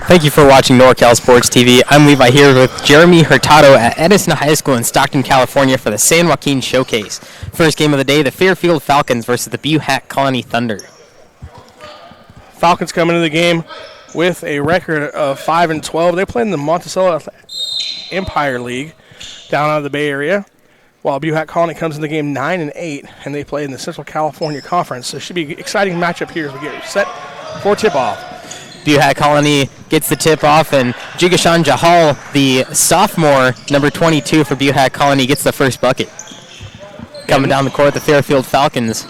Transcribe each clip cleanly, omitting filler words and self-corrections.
Thank you for watching NorCal Sports TV. I'm Levi here with Jeremy Hurtado at Edison High School in Stockton, California for the San Joaquin Showcase. First game of the day, the Fairfield Falcons versus the Buhach Colony Thunder. Falcons come into the game with a record of 5-12. They play in the Monticello Empire League down out of the Bay Area, while Buhach Colony comes in the game 9-8, and they play in the Central California Conference. So it should be an exciting matchup here as we get set for tip-off. Buhach Colony gets the tip off, and Jigashan Jahal, the sophomore, number 22 for Buhach Colony, gets the first bucket. Coming down the court, the Fairfield Falcons.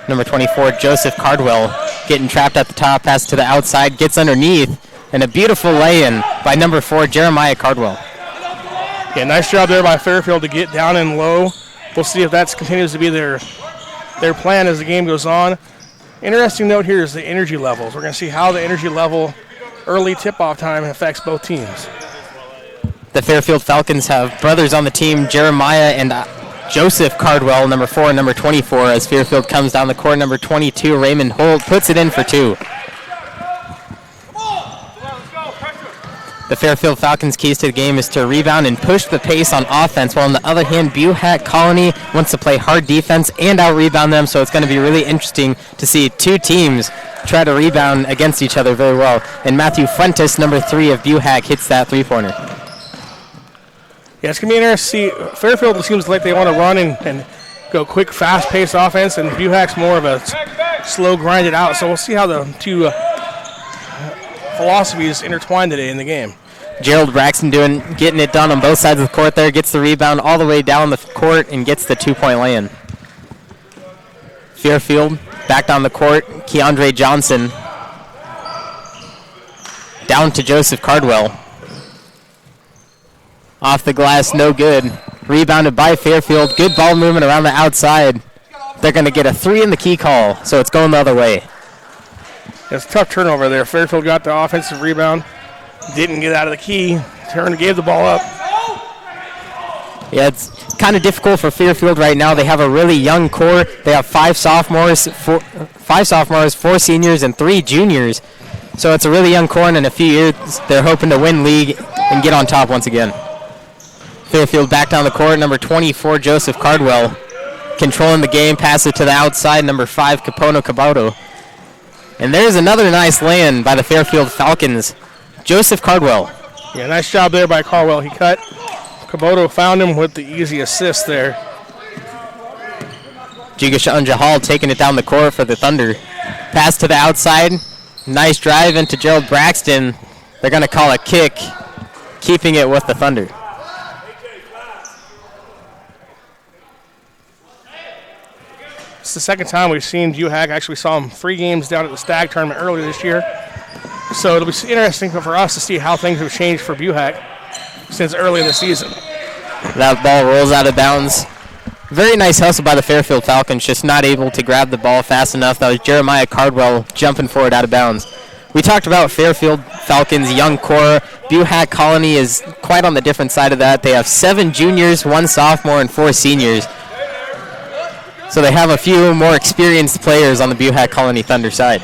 Number 24, Joseph Cardwell, getting trapped at the top, pass to the outside, gets underneath, and a beautiful lay-in by number 4, Jeremiah Cardwell. Yeah, nice job there by Fairfield to get down and low. We'll see if that continues to be their plan as the game goes on. Interesting note here is the energy levels. We're going to see how the energy level early tip-off time affects both teams. The Fairfield Falcons have brothers on the team, Jeremiah and Joseph Cardwell, number 4 and number 24, as Fairfield comes down the court. Number 22, Raymond Holt, puts it in for 2. The Fairfield Falcons' keys to the game is to rebound and push the pace on offense, while on the other hand, Buhach Colony wants to play hard defense and out-rebound them, so it's going to be really interesting to see two teams try to rebound against each other very well. And Matthew Fuentes, number 3 of Buhach, hits that three-pointer. Yeah, it's going to be interesting to see. Fairfield seems like they want to run and go quick, fast-paced offense, and Buhach's more of a slow, grinded out, so we'll see how the two philosophies intertwine today in the game. Gerald Braxton getting it done on both sides of the court there, gets the rebound all the way down the court and gets the 2-point lay-in. Fairfield back down the court, Keandre Johnson down to Joseph Cardwell. Off the glass, no good. Rebounded by Fairfield, good ball movement around the outside. They're going to get a 3 in the key call, so it's going the other way. It's a tough turnover there. Fairfield got the offensive rebound. Didn't get out of the key. Gave the ball up. Yeah, it's kind of difficult for Fairfield right now. They have a really young core. They have 5 sophomores, 4 seniors, and 3 juniors. So it's a really young core, and in a few years they're hoping to win league and get on top once again. Fairfield back down the court. Number 24, Joseph Cardwell, controlling the game. Pass it to the outside. Number 5, Capono Caboto. And there's another nice lay-in by the Fairfield Falcons. Joseph Cardwell. Yeah, nice job there by Cardwell. He cut. Caboto found him with the easy assist there. Jigashan Jahal taking it down the court for the Thunder. Pass to the outside. Nice drive into Gerald Braxton. They're going to call a kick, keeping it with the Thunder. It's the second time we've seen Buhach. Actually saw him 3 games down at the Stag tournament earlier this year. So it'll be interesting for us to see how things have changed for Buhach since early in the season. That ball rolls out of bounds. Very nice hustle by the Fairfield Falcons, just not able to grab the ball fast enough. That was Jeremiah Cardwell jumping for it out of bounds. We talked about Fairfield Falcons' young core. Buhach Colony is quite on the different side of that. They have 7 juniors, 1 sophomore, and 4 seniors. So they have a few more experienced players on the Buhach Colony Thunder side.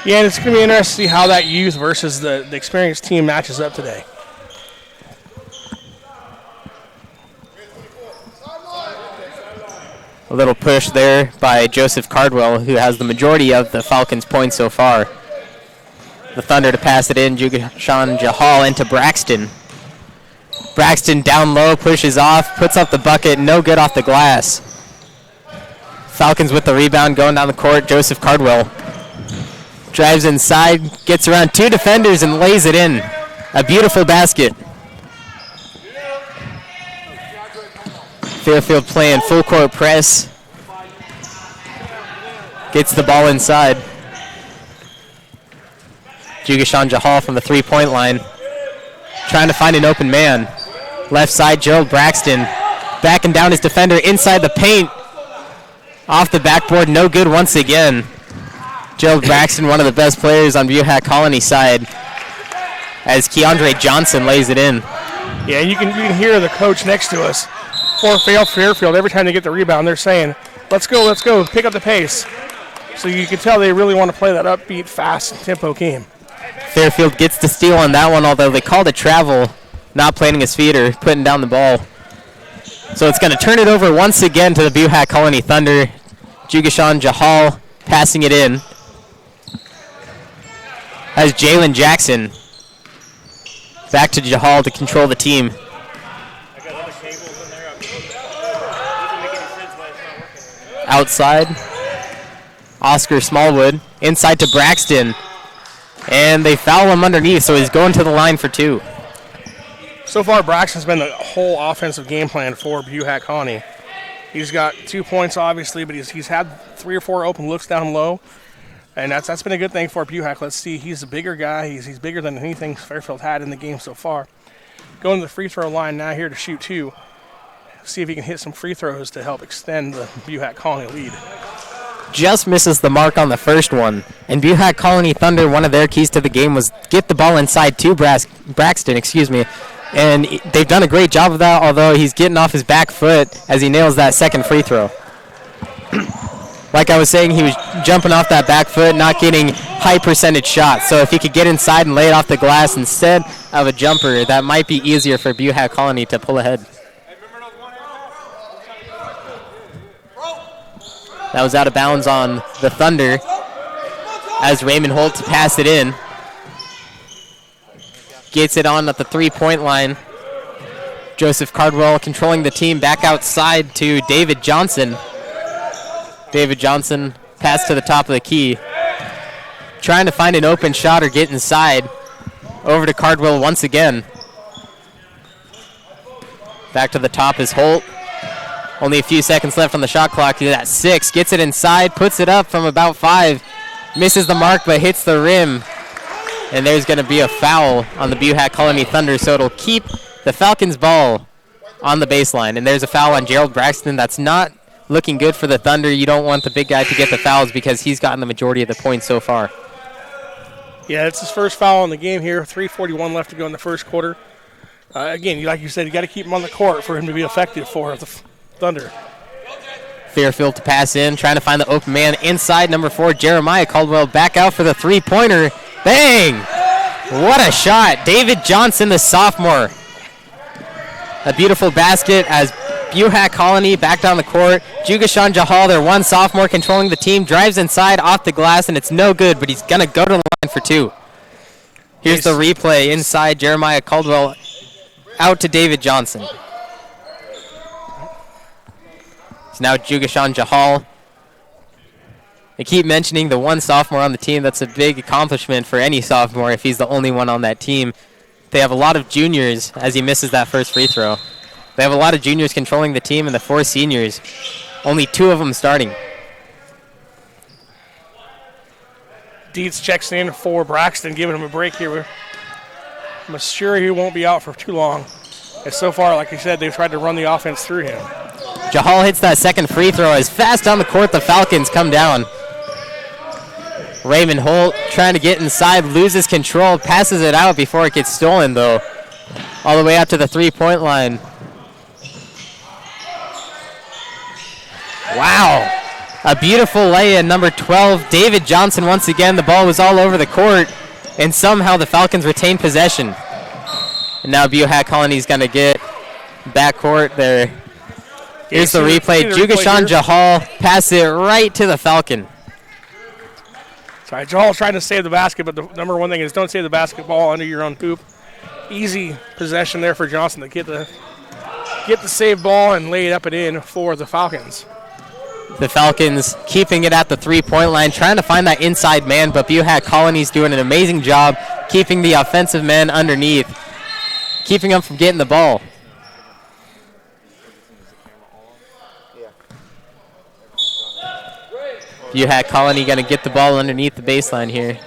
Yeah, and it's going to be interesting to see how that youth versus the experienced team matches up today. A little push there by Joseph Cardwell, who has the majority of the Falcons' points so far. The Thunder to pass it in, Jigashan Jahal into Braxton. Braxton down low, pushes off, puts up the bucket, no good off the glass. Falcons with the rebound going down the court, Joseph Cardwell. Drives inside, gets around 2 defenders and lays it in. A beautiful basket. Fairfield playing full court press. Gets the ball inside. Jigashan Jahal from the 3-point line. Trying to find an open man. Left side, Gerald Braxton. Backing down his defender inside the paint. Off the backboard, no good once again. Gerald Braxton, one of the best players on Buhach Colony side, as Keandre Johnson lays it in. Yeah, you can hear the coach next to us for Fairfield. Every time they get the rebound, they're saying, let's go, pick up the pace. So you can tell they really want to play that upbeat, fast tempo game. Fairfield gets the steal on that one, although they called a travel, not planting his feet or putting down the ball. So it's going to turn it over once again to the Buhach Colony Thunder. Jugashan Jahal passing it in. As Jalen Jackson back to Jahal to control the team. Outside, Oscar Smallwood. Inside to Braxton. And they foul him underneath, so he's going to the line for 2. So far, Braxton's been the whole offensive game plan for Buhach Colony. He's got 2 points, obviously, but he's had 3 or 4 open looks down low. And that's been a good thing for Buhach. Let's see, he's a bigger guy. He's bigger than anything Fairfield had in the game so far. Going to the free throw line now here to shoot 2. See if he can hit some free throws to help extend the Buhach Colony lead. Just misses the mark on the first one. And Buhach Colony Thunder, one of their keys to the game was get the ball inside to Braxton, And they've done a great job of that, although he's getting off his back foot as he nails that second free throw. Like I was saying, he was jumping off that back foot, not getting high percentage shots. So if he could get inside and lay it off the glass instead of a jumper, that might be easier for Buhach Colony to pull ahead. That was out of bounds on the Thunder as Raymond Holt to pass it in. Gets it on at the 3-point line. Joseph Cardwell controlling the team back outside to David Johnson. David Johnson pass to the top of the key. Trying to find an open shot or get inside. Over to Cardwell once again. Back to the top is Holt. Only a few seconds left on the shot clock. He's at 6. Gets it inside. Puts it up from about 5. Misses the mark but hits the rim. And there's going to be a foul on the Buhach Colony Thunder, so it'll keep the Falcons' ball on the baseline. And there's a foul on Gerald Braxton. That's not looking good for the Thunder. You don't want the big guy to get the fouls because he's gotten the majority of the points so far. Yeah, it's his first foul in the game here. 3:41 left to go in the first quarter. Again, like you said, you got to keep him on the court for him to be effective for the Thunder. Fairfield to pass in, trying to find the open man inside. Number 4, Jeremiah Caldwell back out for the 3-pointer. Bang! What a shot. David Johnson, the sophomore. A beautiful basket as Buhach Colony back down the court. Jugashan Jahal, their one sophomore, controlling the team, drives inside off the glass, and it's no good, but he's going to go to the line for 2. Here's the replay inside. Jeremiah Caldwell out to David Johnson. It's now Jugashan Jahal. They keep mentioning the one sophomore on the team. That's a big accomplishment for any sophomore if he's the only one on that team. They have a lot of juniors as he misses that first free throw. They have a lot of juniors controlling the team and the 4 seniors. Only 2 of them starting. Dietz checks in for Braxton, giving him a break here. I'm sure he won't be out for too long. And so far, like I said, they've tried to run the offense through him. Jahal hits that second free throw as fast down the court the Falcons come down. Raymond Holt trying to get inside, loses control, passes it out before it gets stolen though. All the way out to the 3-point line. Wow. A beautiful lay-in, number 12, David Johnson once again. The ball was all over the court, and somehow the Falcons retain possession. And now Buhach Colony's going to get backcourt there. Here's the replay. Jugashan Jahal passes it right to the Falcon. Sorry, Jahal's trying to save the basket, but the number one thing is don't save the basketball under your own hoop. Easy possession there for Johnson to get the save ball and lay it up and in for the Falcons. The Falcons keeping it at the 3-point line, trying to find that inside man, but Buhach Colony's doing an amazing job keeping the offensive men underneath, keeping them from getting the ball. Buhach Colony going to get the ball underneath the baseline here.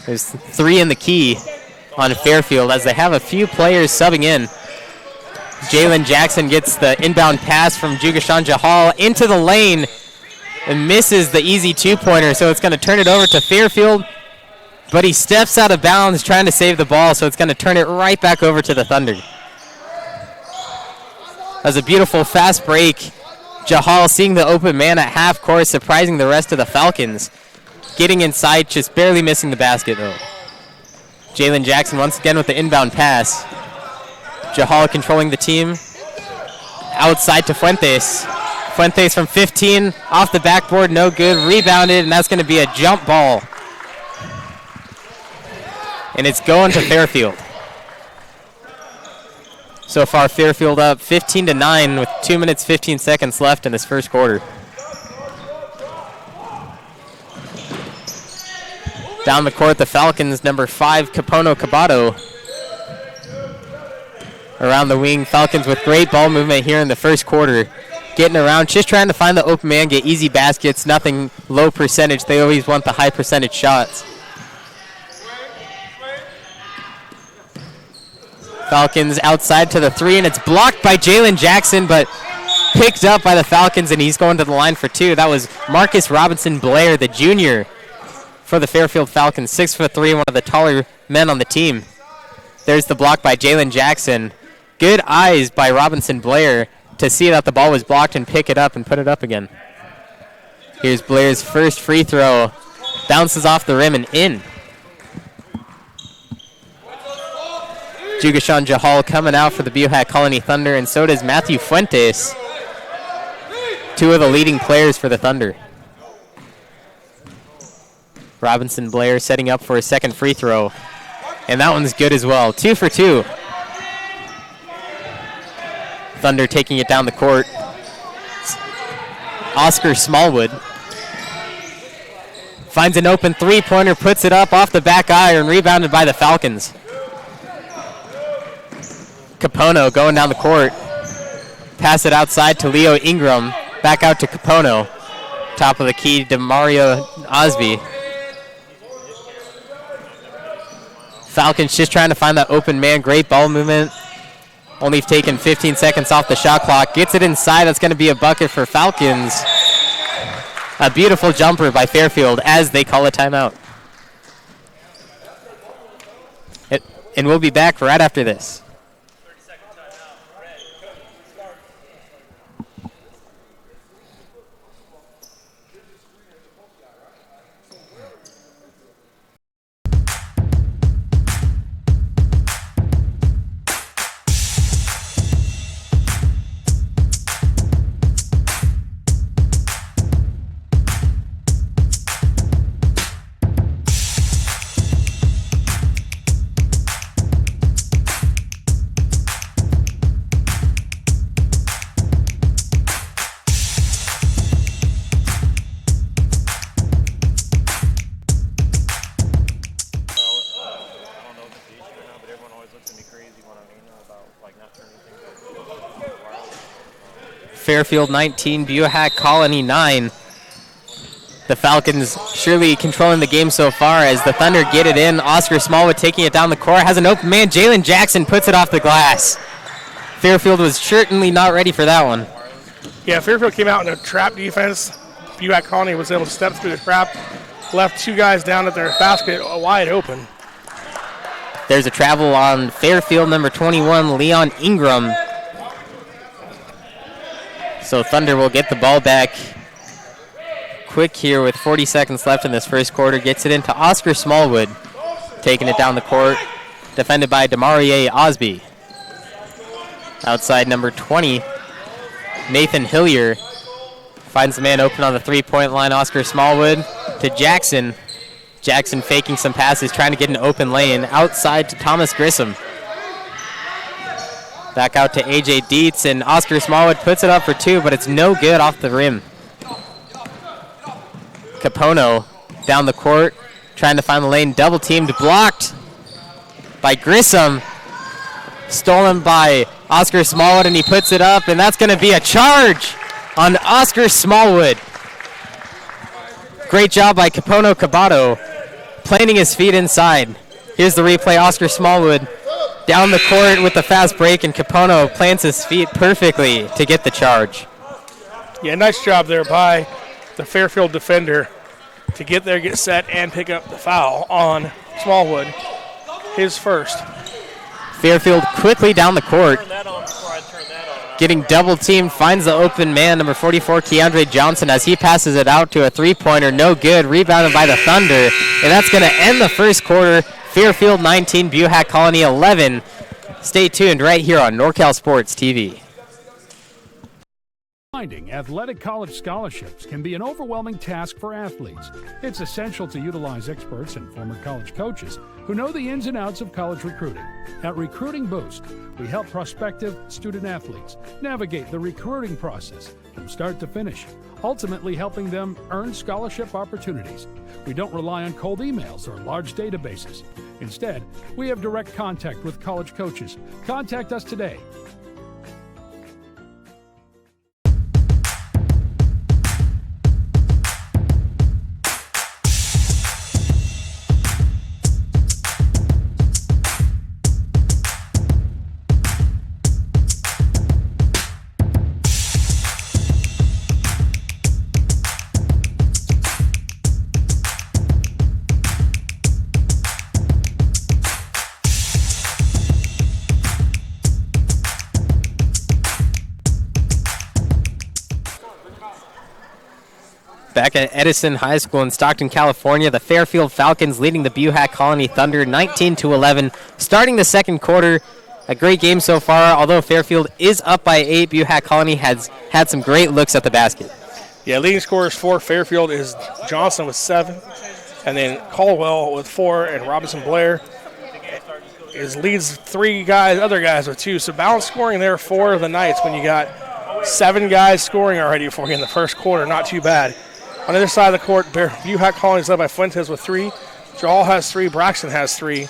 There's 3 in the key on Fairfield as they have a few players subbing in. Jalen Jackson gets the inbound pass from Jugashan Jahal into the lane and misses the easy 2-pointer, so it's going to turn it over to Fairfield, but he steps out of bounds trying to save the ball, so it's going to turn it right back over to the Thunder. That's a beautiful fast break. Jahal seeing the open man at half court, surprising the rest of the Falcons. getting inside, just barely missing the basket, though. Jalen Jackson once again with the inbound pass. Jahal controlling the team. Outside to Fuentes. Fuentes from 15, off the backboard, no good. Rebounded, and that's going to be a jump ball. And it's going to Fairfield. So far, Fairfield up 15-9 with 2 minutes, 15 seconds left in this first quarter. Down the court, the Falcons, number 5, Capono Cabato. Around the wing, Falcons with great ball movement here in the first quarter. Getting around, just trying to find the open man, get easy baskets, nothing low percentage. They always want the high percentage shots. Falcons outside to the 3, and it's blocked by Jalen Jackson, but picked up by the Falcons, and he's going to the line for 2. That was Marcus Robinson Blair, the junior, for the Fairfield Falcons. 6'3", one of the taller men on the team. There's the block by Jalen Jackson. Good eyes by Robinson Blair to see that the ball was blocked and pick it up and put it up again. Here's Blair's first free throw. Bounces off the rim and in. Jugashan Jahal coming out for the Buhach Colony Thunder, and so does Matthew Fuentes, 2 of the leading players for the Thunder. Robinson Blair setting up for a second free throw, and that one's good as well. 2 for 2. Thunder taking it down the court. Oscar Smallwood finds an open three-pointer, puts it up off the back iron, rebounded by the Falcons. Capono going down the court. Pass it outside to Leo Ingram. Back out to Capono. Top of the key to Mario Osby. Falcons just trying to find that open man. Great ball movement. Only taken 15 seconds off the shot clock. Gets it inside. That's going to be a bucket for Falcons. A beautiful jumper by Fairfield as they call a timeout. And we'll be back right after this. Fairfield 19, Buhach Colony 9. The Falcons surely controlling the game so far as the Thunder get it in. Oscar Smallwood taking it down the court. Has an open man. Jalen Jackson puts it off the glass. Fairfield was certainly not ready for that one. Yeah, Fairfield came out in a trap defense. Buhach Colony was able to step through the trap. Left 2 guys down at their basket wide open. There's a travel on Fairfield, number 21, Leon Ingram. So Thunder will get the ball back quick here with 40 seconds left in this first quarter. Gets it into Oscar Smallwood. Taking it down the court. Defended by Demarie Osby. Outside number 20, Nathan Hillier. Finds the man open on the three-point line. Oscar Smallwood to Jackson. Jackson faking some passes, trying to get an open lane. Outside to Thomas Grissom. Back out to A.J. Dietz, and Oscar Smallwood puts it up for 2, but it's no good off the rim. Capono down the court, trying to find the lane. Double teamed, blocked by Grissom. Stolen by Oscar Smallwood, and he puts it up, and that's going to be a charge on Oscar Smallwood. Great job by Capono Cabato, planting his feet inside. Here's the replay. Oscar Smallwood down the court with the fast break, and Capono plants his feet perfectly to get the charge. Yeah, nice job there by the Fairfield defender to get there, get set, and pick up the foul on Smallwood, his first. Fairfield quickly down the court. getting double teamed, finds the open man, number 44, Keandre Johnson, as he passes it out to a three-pointer. No good, rebounded by the Thunder. And that's going to end the first quarter. Fairfield 19, Buhach Colony 11. Stay tuned right here on NorCal Sports TV. Finding athletic college scholarships can be an overwhelming task for athletes. It's essential to utilize experts and former college coaches who know the ins and outs of college recruiting. At Recruiting Boost, we help prospective student athletes navigate the recruiting process from start to finish, ultimately helping them earn scholarship opportunities. We don't rely on cold emails or large databases. Instead, we have direct contact with college coaches. Contact us today. Back at Edison High School in Stockton, California, the Fairfield Falcons leading the Buhach Colony Thunder 19-11. Starting the second quarter, a great game so far. Although Fairfield is up by 8, Buhach Colony has had some great looks at the basket. Yeah, leading scorers for Fairfield is Johnson with 7, and then Caldwell with 4, and Robinson Blair leads 3 other guys with 2. So balanced scoring there for the Knights when you got 7 guys scoring already for you in the first quarter. Not too bad. On the other side of the court, Buhach Colony is led by Fuentes with 3. Jawal has 3. Braxton has 3.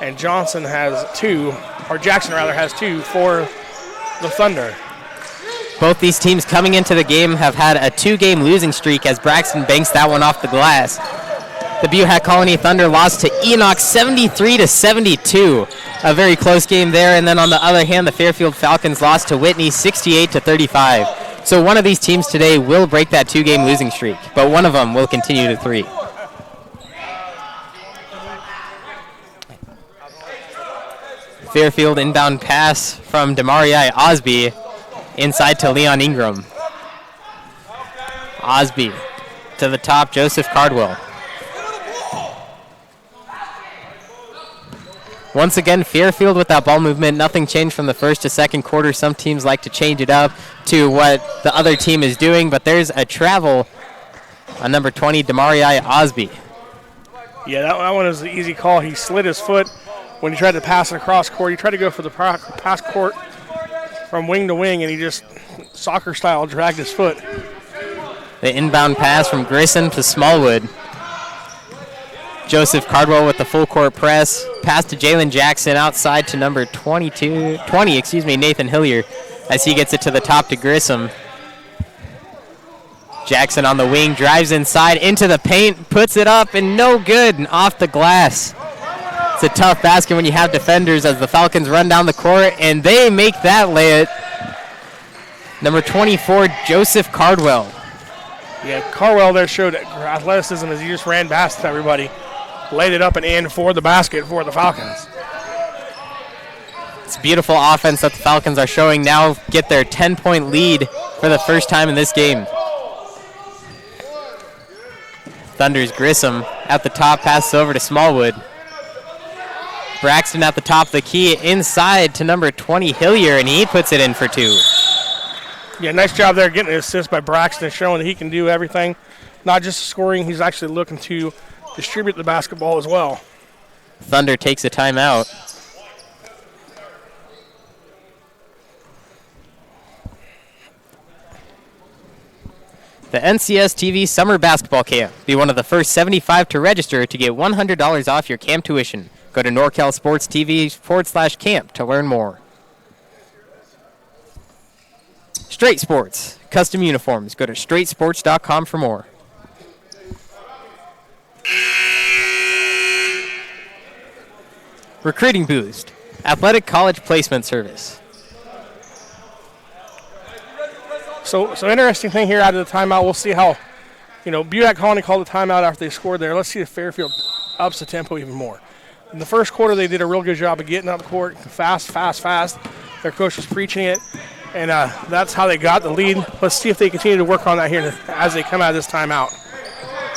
And Jackson has 2 for the Thunder. Both these teams coming into the game have had a 2-game losing streak as Braxton banks that one off the glass. The Buhach Colony Thunder lost to Enoch 73-72. A very close game there. And then on the other hand, the Fairfield Falcons lost to Whitney 68-35. So one of these teams today will break that 2-game losing streak, but one of them will continue to 3. Fairfield inbound pass from Demarii Osby inside to Leon Ingram. Osby to the top, Joseph Cardwell. Once again, Fairfield with that ball movement. Nothing changed from the first to second quarter. Some teams like to change it up to what the other team is doing, but there's a travel on number 20, Demarii Osby. Yeah, that one was an easy call. He slid his foot when he tried to pass it across court. He tried to go for the pass court from wing to wing, and he just soccer style dragged his foot. The inbound pass from Grissom to Smallwood. Joseph Cardwell with the full court press. Pass to Jalen Jackson outside to number 20, Nathan Hillier, as he gets it to the top to Grissom. Jackson on the wing, drives inside into the paint, puts it up, and no good, and off the glass. It's a tough basket when you have defenders as the Falcons run down the court, and they make that layup. Number 24, Joseph Cardwell. Yeah, Cardwell there showed athleticism as he just ran past everybody. Laid it up and in for the basket for the Falcons. It's beautiful offense that the Falcons are showing now, get their 10-point lead for the first time in this game. Thunder's Grissom at the top, passes over to Smallwood. Braxton at the top of the key, inside to number 20, Hillier, and he puts it in for 2. Yeah, nice job there getting an assist by Braxton, showing that he can do everything. Not just scoring, he's actually looking to distribute the basketball as well. Thunder takes a timeout. The NCS TV Summer Basketball Camp. Be one of the first 75 to register to get $100 off your camp tuition. Go to NorCal Sports TV/camp to learn more. Straight Sports, custom uniforms. Go to straightsports.com for more. Recruiting Boost, athletic college placement service. So interesting thing here out of the timeout. We'll see how, Buhach Colony called the timeout after they scored there. Let's see if Fairfield ups the tempo even more. In the first quarter, they did a real good job of getting up court fast. Their coach was preaching it. And that's how they got the lead. Let's see if they continue to work on that here as they come out of this timeout.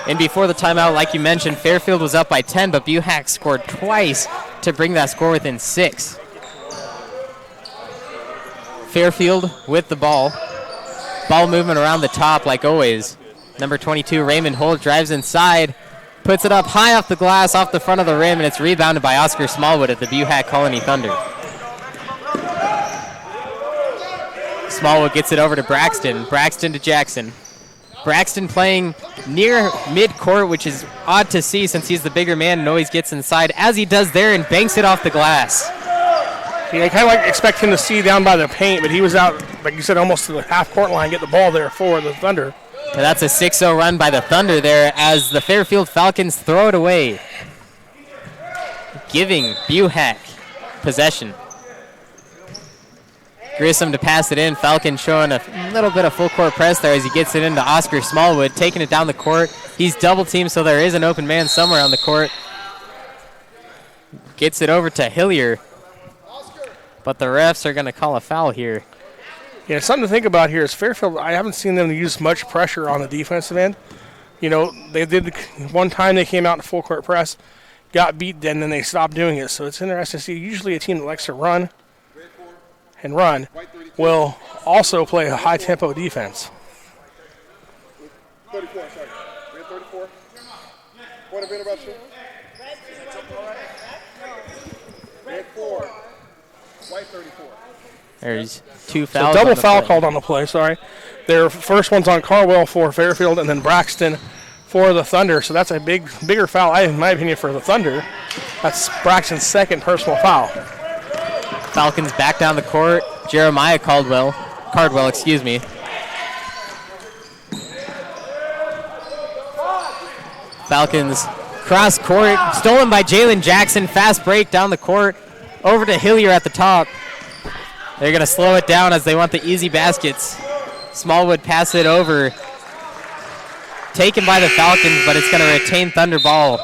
And before the timeout, like you mentioned, Fairfield was up by 10, but Buhach scored twice to bring that score within 6. Fairfield with the ball. Ball movement around the top like always. Number 22, Raymond Holt, drives inside, puts it up high off the glass, off the front of the rim, and it's rebounded by Oscar Smallwood at the Buhach Colony Thunder. Smallwood gets it over to Braxton. Braxton to Jackson. Braxton playing near mid-court, which is odd to see since he's the bigger man and always gets inside, as he does there, and banks it off the glass. Yeah, I kind of expect him to see down by the paint, but he was out, like you said, almost to the half-court line, get the ball there for the Thunder. And that's a 6-0 run by the Thunder there as the Fairfield Falcons throw it away, giving Buhach possession. Grissom to pass it in. Falcon showing a little bit of full court press there as he gets it into Oscar Smallwood, taking it down the court. He's double teamed, so there is an open man somewhere on the court. Gets it over to Hillier, but the refs are going to call a foul here. Yeah, something to think about here is Fairfield, I haven't seen them use much pressure on the defensive end. You know, they did one time they came out in full court press, got beat, then they stopped doing it. So it's interesting to see. Usually a team that likes to run and run will also play a high-tempo defense. 34, sorry. We had 34. What have been about you? Red 4. White 34. There's 2 fouls. So double foul called on the play, sorry. Their first one's on Carwell for Fairfield and then Braxton for the Thunder. So that's a bigger foul, in my opinion, for the Thunder. That's Braxton's second personal foul. Falcons back down the court. Jeremiah Cardwell, excuse me. Falcons cross court, stolen by Jalen Jackson. Fast break down the court, over to Hillier at the top. They're going to slow it down as they want the easy baskets. Smallwood pass it over. Taken by the Falcons, but it's going to retain Thunder ball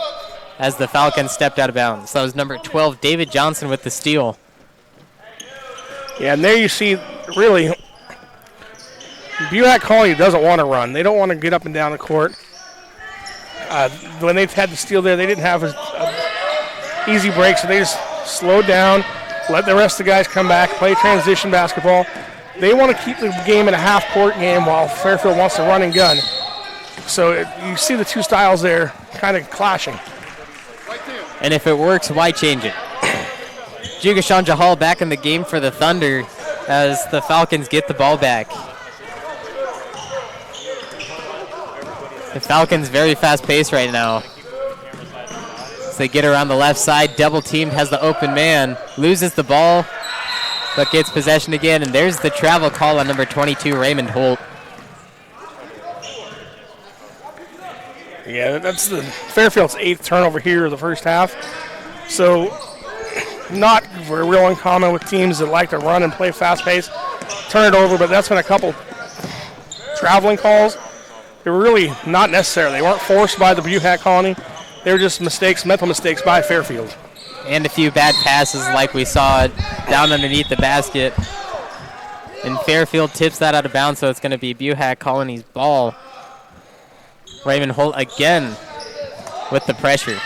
as the Falcons stepped out of bounds. That was number 12, David Johnson with the steal. Yeah, and there you see, really, Buhach Colony doesn't want to run. They don't want to get up and down the court. When they've had the steal there, they didn't have an easy break, so they just slowed down, let the rest of the guys come back, play transition basketball. They want to keep the game in a half-court game while Fairfield wants to run and gun. So you see the two styles there kind of clashing. And if it works, why change it? Jugashan Jahal back in the game for the Thunder as the Falcons get the ball back. The Falcons very fast pace right now. As they get around the left side, double teamed, has the open man, loses the ball, but gets possession again, and there's the travel call on number 22, Raymond Holt. Yeah, that's the Fairfield's 8th turnover here of the first half. So not real uncommon with teams that like to run and play fast pace, turn it over, but that's been a couple traveling calls. They were really not necessary. They weren't forced by the Buhach Colony. They were just mistakes, mental mistakes by Fairfield. And a few bad passes like we saw down underneath the basket. And Fairfield tips that out of bounds, so it's going to be Buhach Colony's ball. Raymond Holt again with the pressure.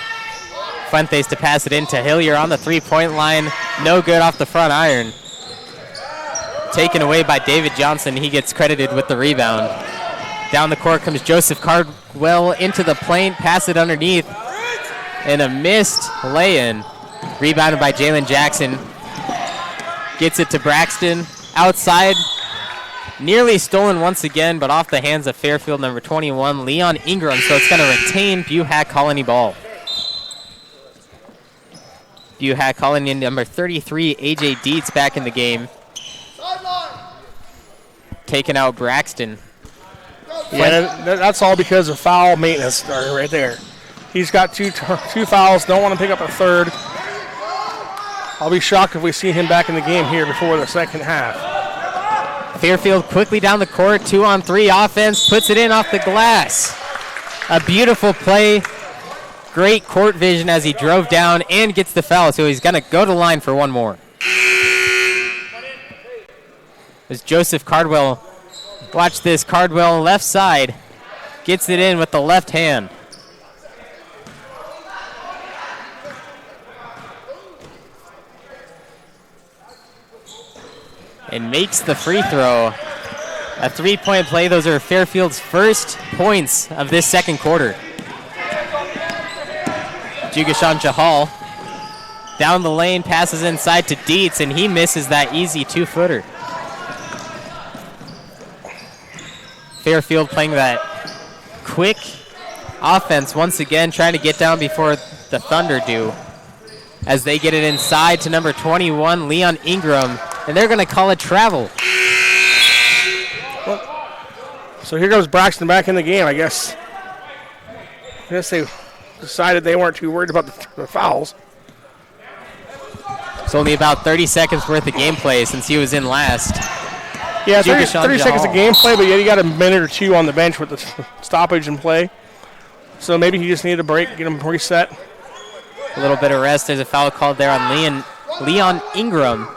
Fuentes to pass it in to Hillier on the three-point line. No good off the front iron. Taken away by David Johnson. He gets credited with the rebound. Down the court comes Joseph Cardwell into the paint. Pass it underneath. And a missed lay-in. Rebounded by Jalen Jackson. Gets it to Braxton. Outside. Nearly stolen once again, but off the hands of Fairfield, number 21, Leon Ingram. So it's going to retain Buhach Colony ball. Buhach Colony number 33, A.J. Dietz back in the game. Taking out Braxton. Yeah, that's all because of foul maintenance right there. He's got two fouls, don't want to pick up a third. I'll be shocked if we see him back in the game here before the second half. Fairfield quickly down the court, 2-on-3 offense, puts it in off the glass. A beautiful play. Great court vision as he drove down and gets the foul, so he's going to go to line for one more. As Joseph Cardwell, watch this, Cardwell left side, gets it in with the left hand. And makes the free throw. A 3-point play. Those are Fairfield's first points of this second quarter. Jugashan Jahal down the lane, passes inside to Dietz, and he misses that easy 2-footer. Fairfield playing that quick offense once again, trying to get down before the Thunder do, as they get it inside to number 21, Leon Ingram, and they're going to call it travel. So here goes Braxton back in the game, I guess. I guess they decided they weren't too worried about the fouls. It's only about 30 seconds worth of gameplay since he was in last. Yeah, 30 seconds of gameplay, but yet he got a minute or two on the bench with the stoppage in play. So maybe he just needed a break, get him reset. A little bit of rest. There's a foul called there on Leon Ingram.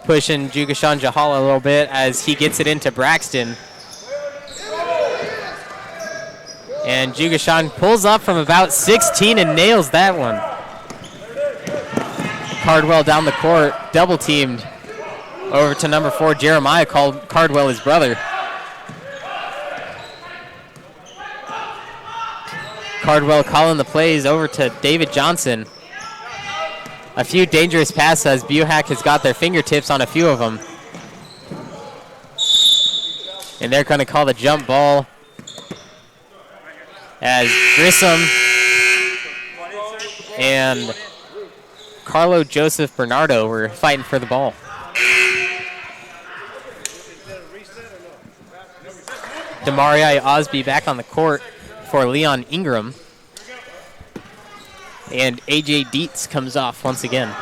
Pushing Jugashan Jahal a little bit as he gets it into Braxton. And Jugashan pulls up from about 16 and nails that one. Cardwell down the court, double teamed over to number 4, Jeremiah, called Cardwell his brother. Cardwell calling the plays over to David Johnson. A few dangerous passes as Buhach has got their fingertips on a few of them. And they're going to call the jump ball as Grissom and Carlo Joseph Bernardo were fighting for the ball. Demarai Osby back on the court for Leon Ingram. And A.J. Dietz comes off once again.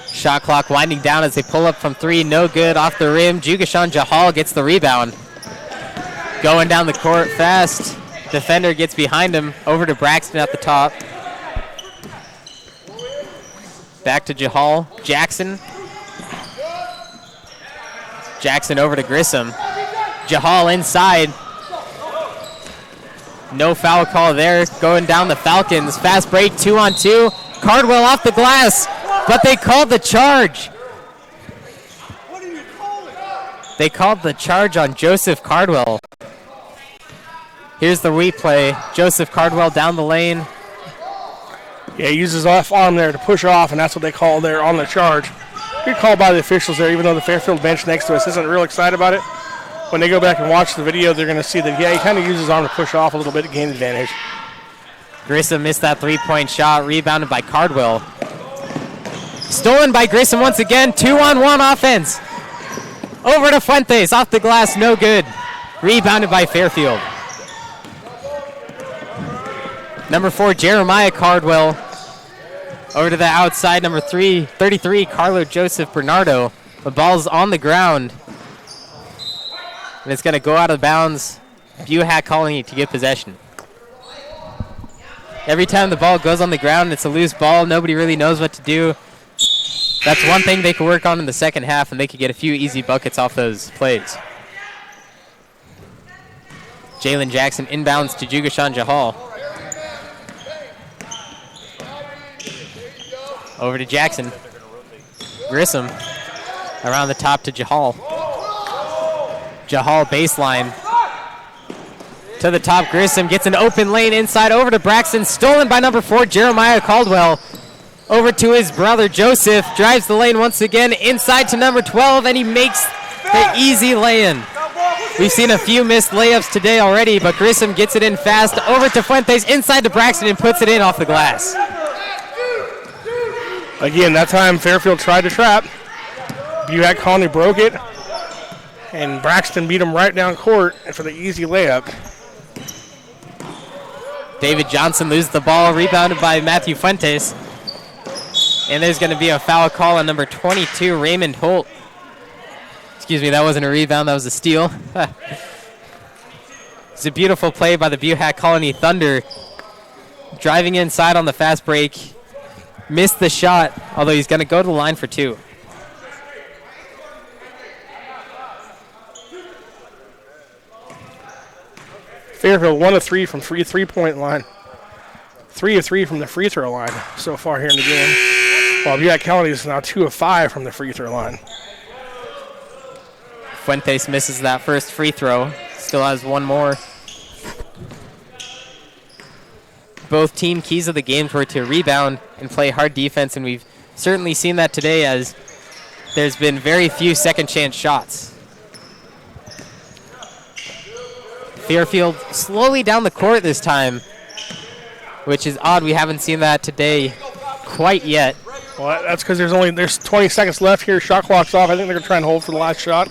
Shot clock winding down as they pull up from 3. No good, off the rim. Jugashan Jahal gets the rebound. Going down the court fast. Defender gets behind him. Over to Braxton at the top. Back to Jahal. Jackson. Jackson over to Grissom. Jahal inside. No foul call there. Going down the Falcons. Fast break, 2-on-2. Cardwell off the glass, but they called the charge. They called the charge on Joseph Cardwell. Here's the replay. Joseph Cardwell down the lane. Yeah, he uses left arm there to push off, and that's what they call there on the charge. Good call by the officials there, even though the Fairfield bench next to us isn't real excited about it. When they go back and watch the video, they're going to see that, yeah, he kind of uses his arm to push off a little bit to gain advantage. Grissom missed that 3-point shot, rebounded by Cardwell. Stolen by Grissom once again, 2-on-1 offense. Over to Fuentes, off the glass, no good. Rebounded by Fairfield. Number 4, Jeremiah Cardwell. Over to the outside, number 33, Carlo Joseph Bernardo. The ball's on the ground. And it's going to go out of bounds. Buhach calling it to get possession. Every time the ball goes on the ground, it's a loose ball. Nobody really knows what to do. That's one thing they could work on in the second half, and they could get a few easy buckets off those plays. Jalen Jackson inbounds to Jugashan Jahal. Over to Jackson. Grissom around the top to Jahal. Jahal baseline. To the top, Grissom gets an open lane inside over to Braxton. Stolen by number 4, Jeremiah Caldwell. Over to his brother, Joseph. Drives the lane once again inside to number 12, and he makes the easy lay-in. We've seen a few missed layups today already, but Grissom gets it in fast. Over to Fuentes, inside to Braxton, and puts it in off the glass. Again, that time Fairfield tried to trap. Buhach Colony broke it, and Braxton beat him right down court for the easy layup. David Johnson loses the ball, rebounded by Matthew Fuentes. And there's going to be a foul call on number 22, Raymond Holt. Excuse me, that wasn't a rebound, that was a steal. It's a beautiful play by the Buhach Colony Thunder. Driving inside on the fast break. Missed the shot, although he's going to go to the line for 2. Fairfield 1 of 3 from three-point line. 3 of 3 from the free throw line so far here in the game. While Buhach County is now 2 of 5 from the free throw line. Fuentes misses that first free throw. Still has one more. Both team keys of the games were to rebound and play hard defense, and we've certainly seen that today as there's been very few second chance shots. Fairfield slowly down the court this time, which is odd. We haven't seen that today quite yet. Well, that's because there's 20 seconds left here. Shot clock's off. I think they're going to try and hold for the last shot.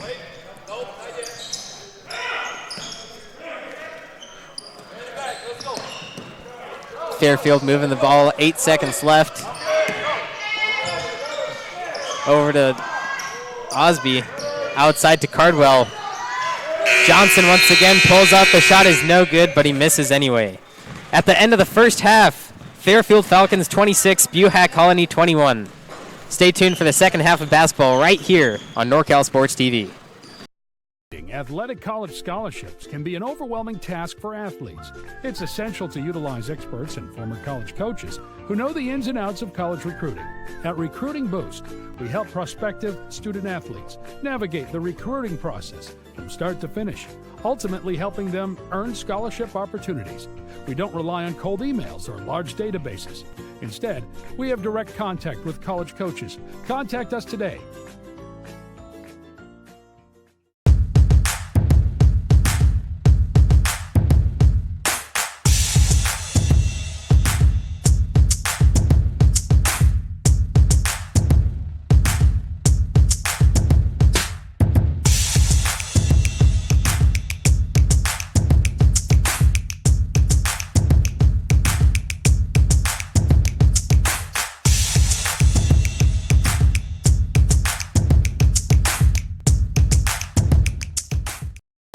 Fairfield moving the ball, 8 seconds left. Over to Osby, outside to Cardwell. Johnson once again pulls up. The shot is no good, but he misses anyway. At the end of the first half, Fairfield Falcons 26, Buhach Colony 21. Stay tuned for the second half of basketball right here on NorCal Sports TV. Athletic college scholarships can be an overwhelming task for athletes. It's essential to utilize experts and former college coaches who know the ins and outs of college recruiting. At Recruiting Boost, we help prospective student athletes navigate the recruiting process from start to finish, ultimately helping them earn scholarship opportunities. We don't rely on cold emails or large databases. Instead, we have direct contact with college coaches. Contact us today.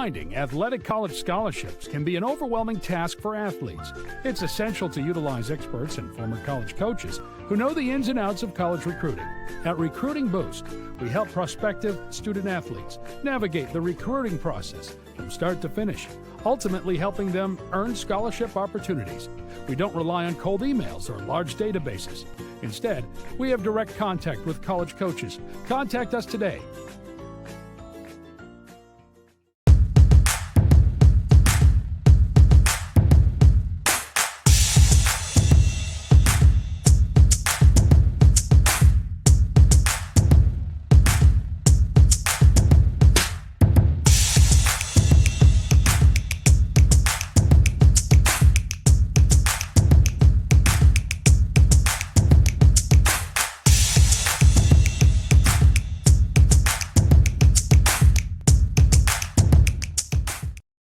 Finding athletic college scholarships can be an overwhelming task for athletes. It's essential to utilize experts and former college coaches who know the ins and outs of college recruiting. At Recruiting Boost, we help prospective student athletes navigate the recruiting process from start to finish, ultimately helping them earn scholarship opportunities. We don't rely on cold emails or large databases. Instead, we have direct contact with college coaches. Contact us today.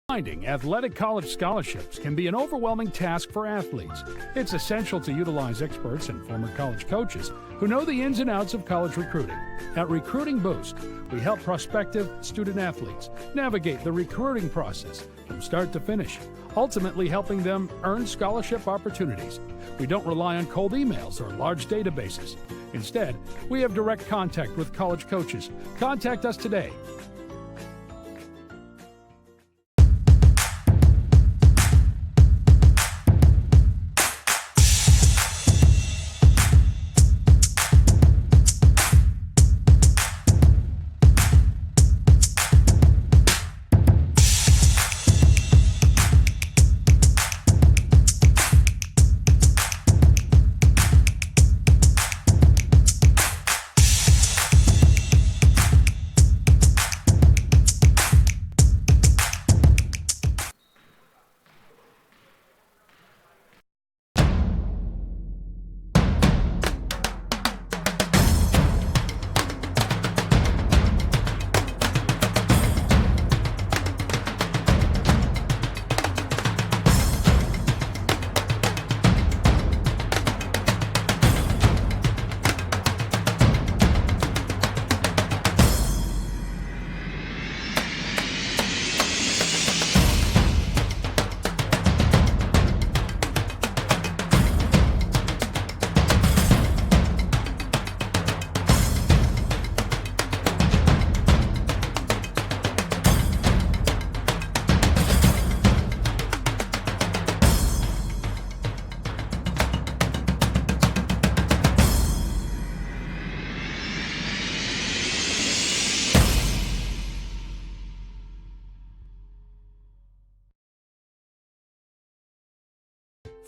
Finding athletic college scholarships can be an overwhelming task for athletes. It's essential to utilize experts and former college coaches who know the ins and outs of college recruiting. At Recruiting Boost, we help prospective student athletes navigate the recruiting process from start to finish, ultimately helping them earn scholarship opportunities. We don't rely on cold emails or large databases. Instead, we have direct contact with college coaches. Contact us today.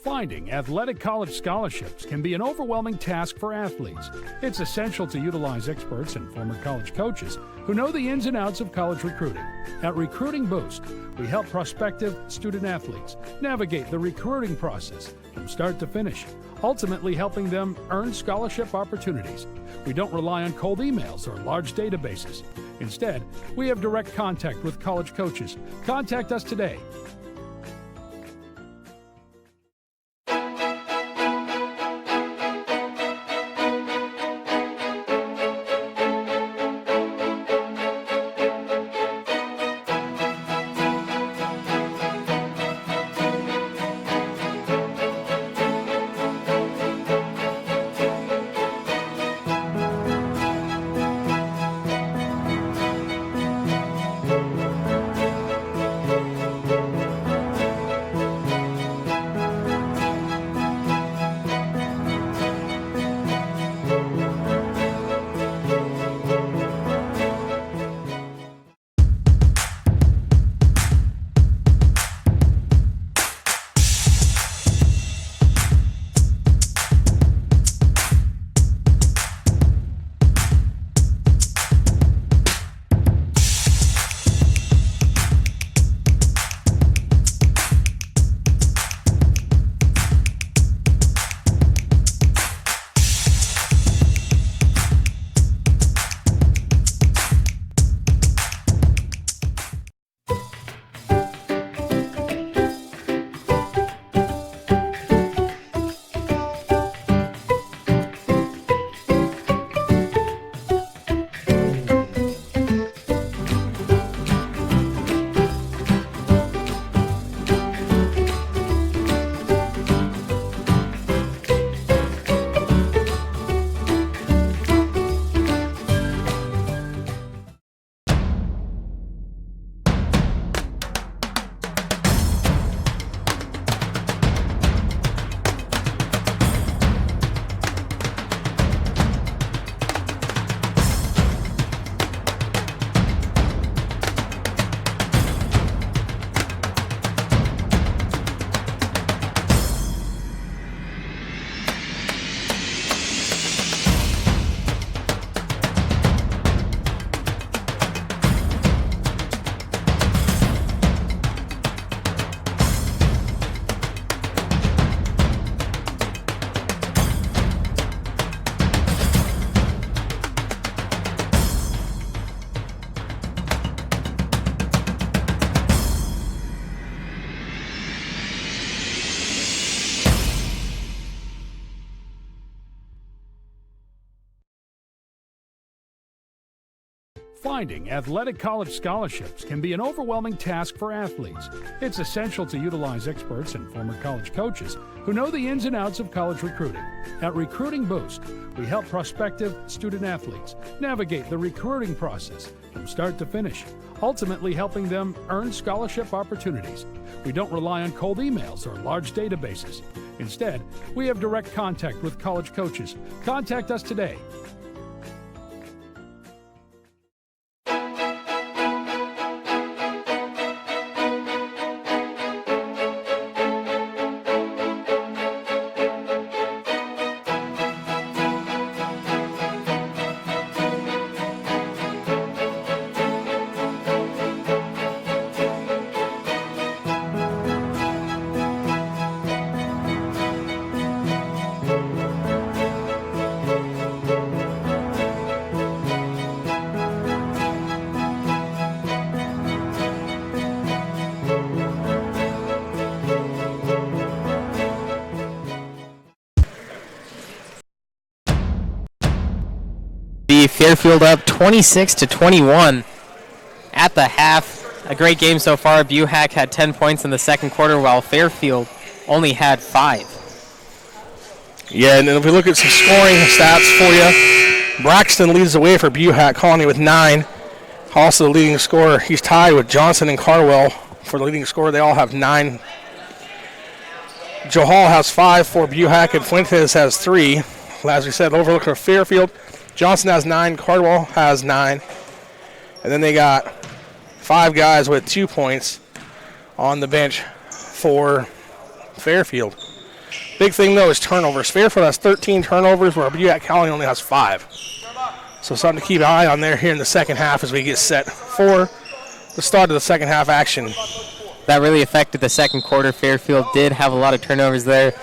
Finding athletic college scholarships can be an overwhelming task for athletes. It's essential to utilize experts and former college coaches who know the ins and outs of college recruiting. At Recruiting Boost, we help prospective student athletes navigate the recruiting process from start to finish, ultimately helping them earn scholarship opportunities. We don't rely on cold emails or large databases. Instead, we have direct contact with college coaches. Contact us today. Finding athletic college scholarships can be an overwhelming task for athletes. It's essential to utilize experts and former college coaches who know the ins and outs of college recruiting. At Recruiting Boost, we help prospective student athletes navigate the recruiting process from start to finish, ultimately helping them earn scholarship opportunities. We don't rely on cold emails or large databases. Instead, we have direct contact with college coaches. Contact us today. Fairfield up 26-21 at the half. A great game so far. Buhach had 10 points in the second quarter, while Fairfield only had 5. Yeah, and then if we look at some scoring stats for you, Braxton leads the way for Buhach Colony with 9. Also the leading scorer. He's tied with Johnson and Carwell for the leading scorer. They all have 9. Johal has 5 for Buhach, and Fuentes has 3. As we said, overlook for Fairfield. Johnson has 9, Cardwell has 9, and then they got 5 guys with 2 points on the bench for Fairfield. Big thing, though, is turnovers. Fairfield has 13 turnovers, where Buhach Colony only has 5. So something to keep an eye on there here in the second half as we get set for the start of the second half action. That really affected the second quarter. Fairfield did have a lot of turnovers there.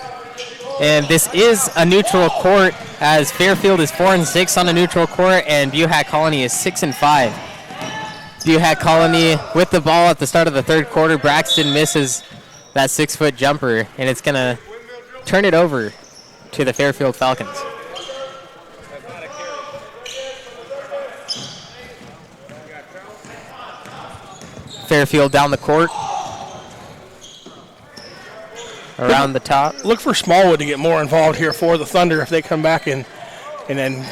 And this is a neutral court, as Fairfield is 4-6 on a neutral court, and Buhach Colony is 6-5. Buhach Colony with the ball at the start of the third quarter. Braxton misses that 6-foot jumper, and it's going to turn it over to the Fairfield Falcons. Fairfield down the court. Around the top. Look for Smallwood to get more involved here for the Thunder if they come back and then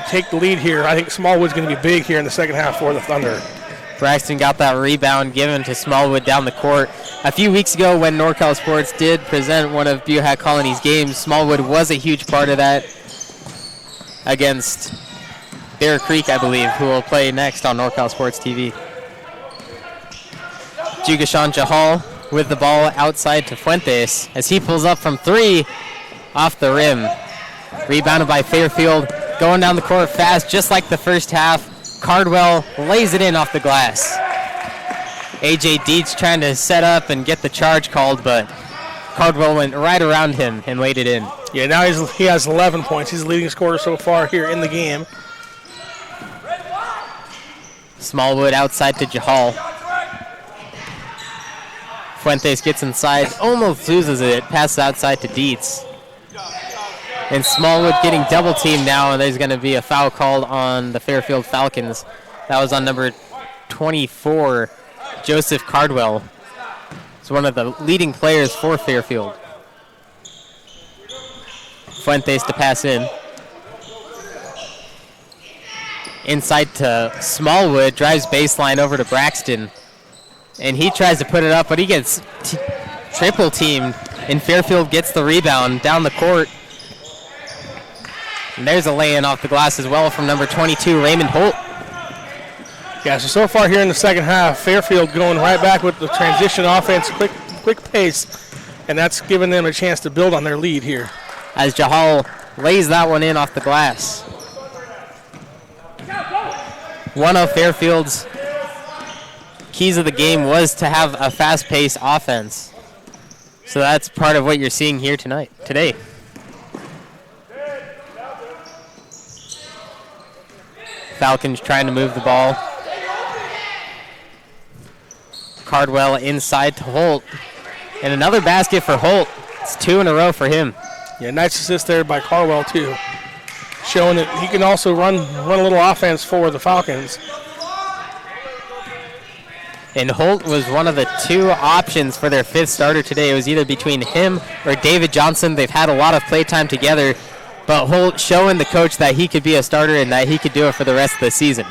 take the lead here. I think Smallwood's going to be big here in the second half for the Thunder. Braxton got that rebound given to Smallwood down the court. A few weeks ago when NorCal Sports did present one of Buhach Colony's games, Smallwood was a huge part of that against Bear Creek, I believe, who will play next on NorCal Sports TV. Jugashan Jahal with the ball outside to Fuentes as he pulls up from 3 off the rim. Rebounded by Fairfield, going down the court fast, just like the first half. Cardwell lays it in off the glass. A.J. Dietz trying to set up and get the charge called, but Cardwell went right around him and laid it in. Yeah, now he has 11 points. He's the leading scorer so far here in the game. Smallwood outside to Jahal. Fuentes gets inside, almost loses it, passes outside to Dietz. And Smallwood getting double teamed now, and there's going to be a foul called on the Fairfield Falcons. That was on number 24, Joseph Cardwell. He's one of the leading players for Fairfield. Fuentes to pass in. Inside to Smallwood, drives baseline over to Braxton. And he tries to put it up, but he gets triple teamed, and Fairfield gets the rebound down the court. And there's a lay-in off the glass as well from number 22, Raymond Holt. Yeah, so far here in the second half, Fairfield going right back with the transition offense, quick pace, and that's giving them a chance to build on their lead here. As Jahal lays that one in off the glass. One of Fairfield's keys of the game was to have a fast-paced offense. So that's part of what you're seeing here today. Falcons trying to move the ball. Cardwell inside to Holt. And another basket for Holt. It's 2 in a row for him. Yeah, nice assist there by Cardwell too. Showing that he can also run a little offense for the Falcons. And Holt was one of the 2 options for their 5th starter today. It was either between him or David Johnson. They've had a lot of play time together, but Holt showing the coach that he could be a starter and that he could do it for the rest of the season.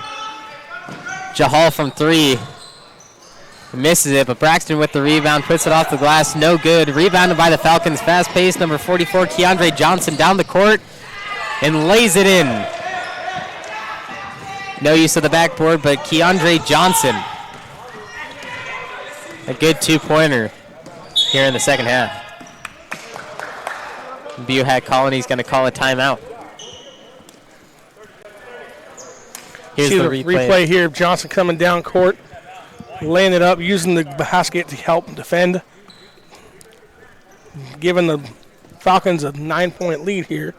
Jahal from 3 misses it, but Braxton with the rebound, puts it off the glass, no good. Rebounded by the Falcons, fast pace, number 44, Keandre Johnson down the court and lays it in. No use of the backboard, but Keandre Johnson, a good 2-pointer here in the second half. Buhach Colony's going to call a timeout. Here's See the the replay. replay here. Johnson coming down court, laying it up, using the basket to help defend, giving the Falcons a 9-point lead here.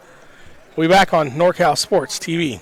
We'll be back on NorCal Sports TV.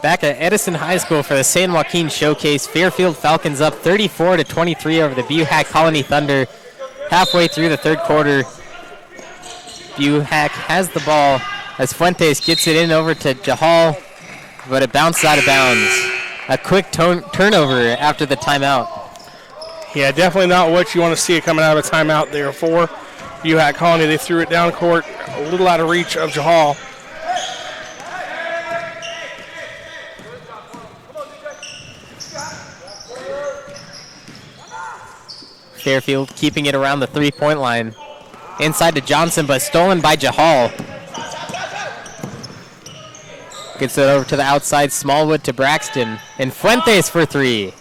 Back at Edison High School for the San Joaquin Showcase, Fairfield Falcons up 34-23 over the Buhach Colony Thunder. Halfway through the third quarter, Buhach has the ball as Fuentes gets it in over to Jahal, but it bounced out of bounds. A quick turnover after the timeout. Yeah, definitely not what you want to see coming out of a timeout there for Buhach Colony. They threw it down court, a little out of reach of Jahal. Fairfield keeping it around the three-point line. Inside to Johnson, but stolen by Jahal. Gets it over to the outside, Smallwood to Braxton. And Fuentes for three.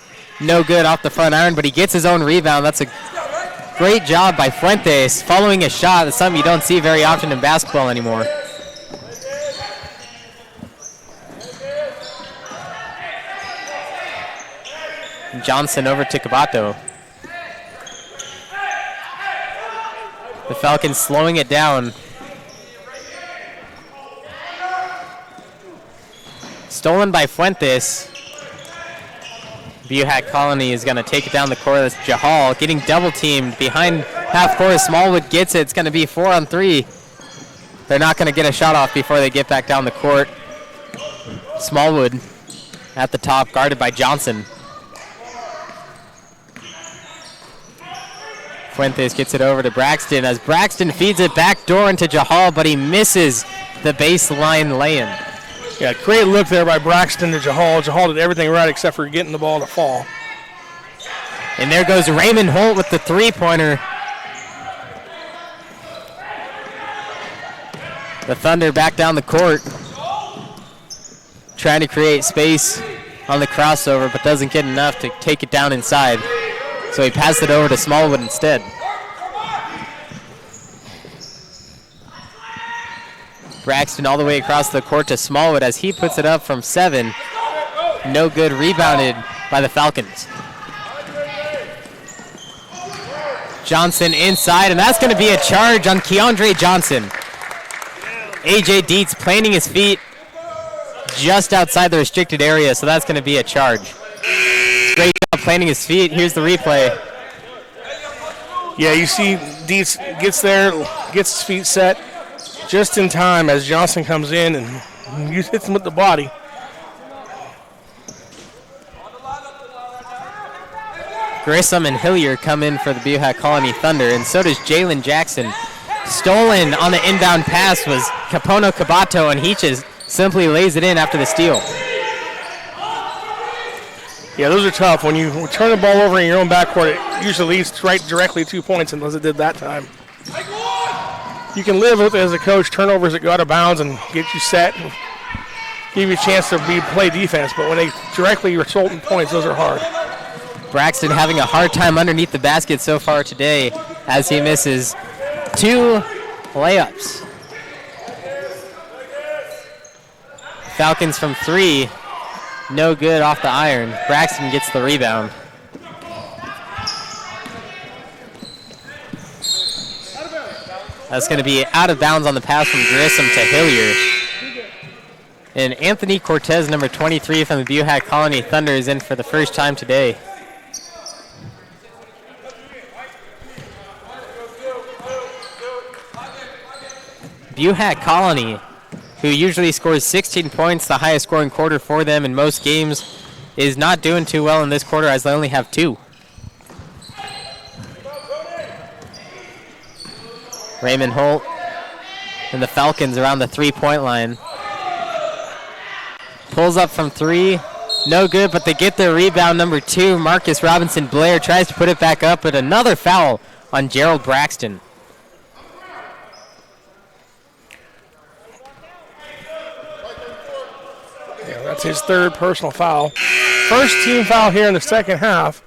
No good off the front iron, but he gets his own rebound. That's a great job by Fuentes. Following a shot, that's something you don't see very often in basketball anymore. Johnson over to Cabato. The Falcons slowing it down. Stolen by Fuentes. Buhach Colony is going to take it down the court. That's Jahal getting double teamed behind half court. Smallwood gets it. It's going to be 4-on-3. They're not going to get a shot off before they get back down the court. Smallwood at the top, guarded by Johnson. Fuentes gets it over to Braxton as Braxton feeds it back door into Jahal, but he misses the baseline lay-in. Yeah, great look there by Braxton to Jahal. Jahal did everything right except for getting the ball to fall. And there goes Raymond Holt with the three-pointer. The Thunder back down the court, trying to create space on the crossover, but doesn't get enough to take it down inside. So he passed it over to Smallwood instead. Braxton all the way across the court to Smallwood as he puts it up from 7. No good, rebounded by the Falcons. Johnson inside, and that's going to be a charge on Keandre Johnson. A.J. Dietz planting his feet just outside the restricted area, so that's going to be a charge. Great job planting his feet. Here's the replay. Yeah, you see Dietz gets there, gets his feet set just in time as Johnson comes in and hits him with the body. Grissom and Hillier come in for the Buhach Colony Thunder, and so does Jalen Jackson. Stolen on the inbound pass was Capono Cabato, and he just simply lays it in after the steal. Yeah, those are tough. When you turn the ball over in your own backcourt, it usually leads right directly 2 points, unless it did that time. You can live with it as a coach, turnovers that go out of bounds and get you set, and give you a chance to play defense, but when they directly result in points, those are hard. Braxton having a hard time underneath the basket so far today as he misses 2 layups. Falcons from 3, no good off the iron. Braxton gets the rebound. That's going to be out of bounds on the pass from Grissom to Hillier. And Anthony Cortez, number 23 from the Buhach Colony Thunder, is in for the first time today. Buhach Colony, who usually scores 16 points, the highest scoring quarter for them in most games, is not doing too well in this quarter as they only have 2. Raymond Holt and the Falcons around the 3-point line. Pulls up from 3, no good, but they get their rebound. Number 2, Marcus Robinson Blair tries to put it back up, but another foul on Gerald Braxton. Yeah, that's his 3rd personal foul. First team foul here in the second half.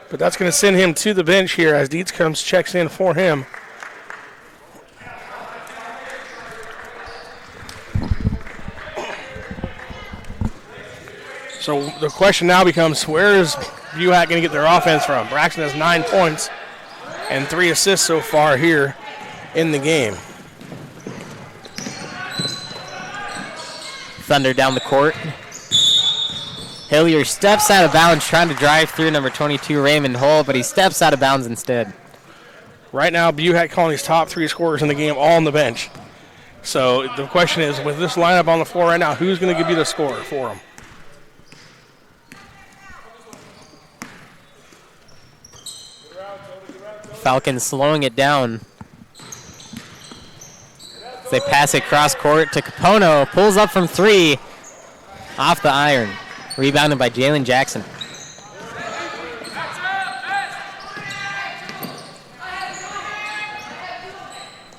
But that's going to send him to the bench here as Dietz checks in for him. So the question now becomes, where is Buhach going to get their offense from? Braxton has 9 points and 3 assists so far here in the game. Thunder down the court. Hillier steps out of bounds trying to drive through number 22 Raymond Hull, but he steps out of bounds instead. Right now, Buhach Colony's top 3 scorers in the game all on the bench. So the question is, with this lineup on the floor right now, who's going to be the scorer for them? Falcons slowing it down. They pass it cross court to Capono. Pulls up from 3. Off the iron. Rebounded by Jalen Jackson.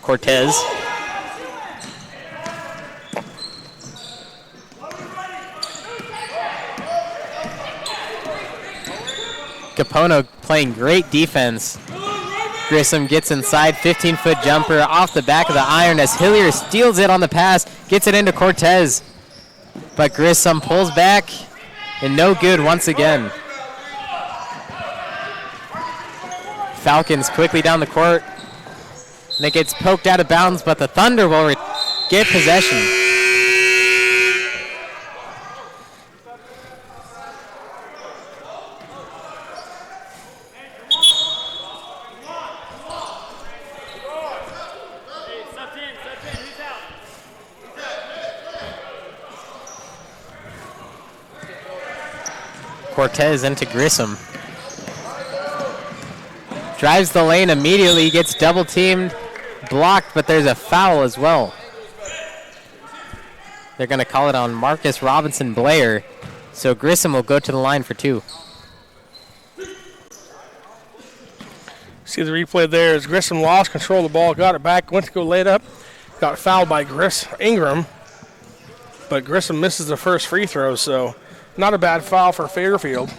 Cortez. Capono playing great defense. Grissom gets inside, 15-foot jumper off the back of the iron as Hillier steals it on the pass, gets it into Cortez. But Grissom pulls back, and no good once again. Falcons quickly down the court. And it gets poked out of bounds, but the Thunder will get possession. Cortez into Grissom. Drives the lane immediately, gets double teamed, blocked, but there's a foul as well. They're going to call it on Marcus Robinson Blair, so Grissom will go to the line for 2. See the replay there as Grissom lost control of the ball, got it back, went to go lay it up, got fouled by Ingram, but Grissom misses the first free throw, so not a bad foul for Fairfield.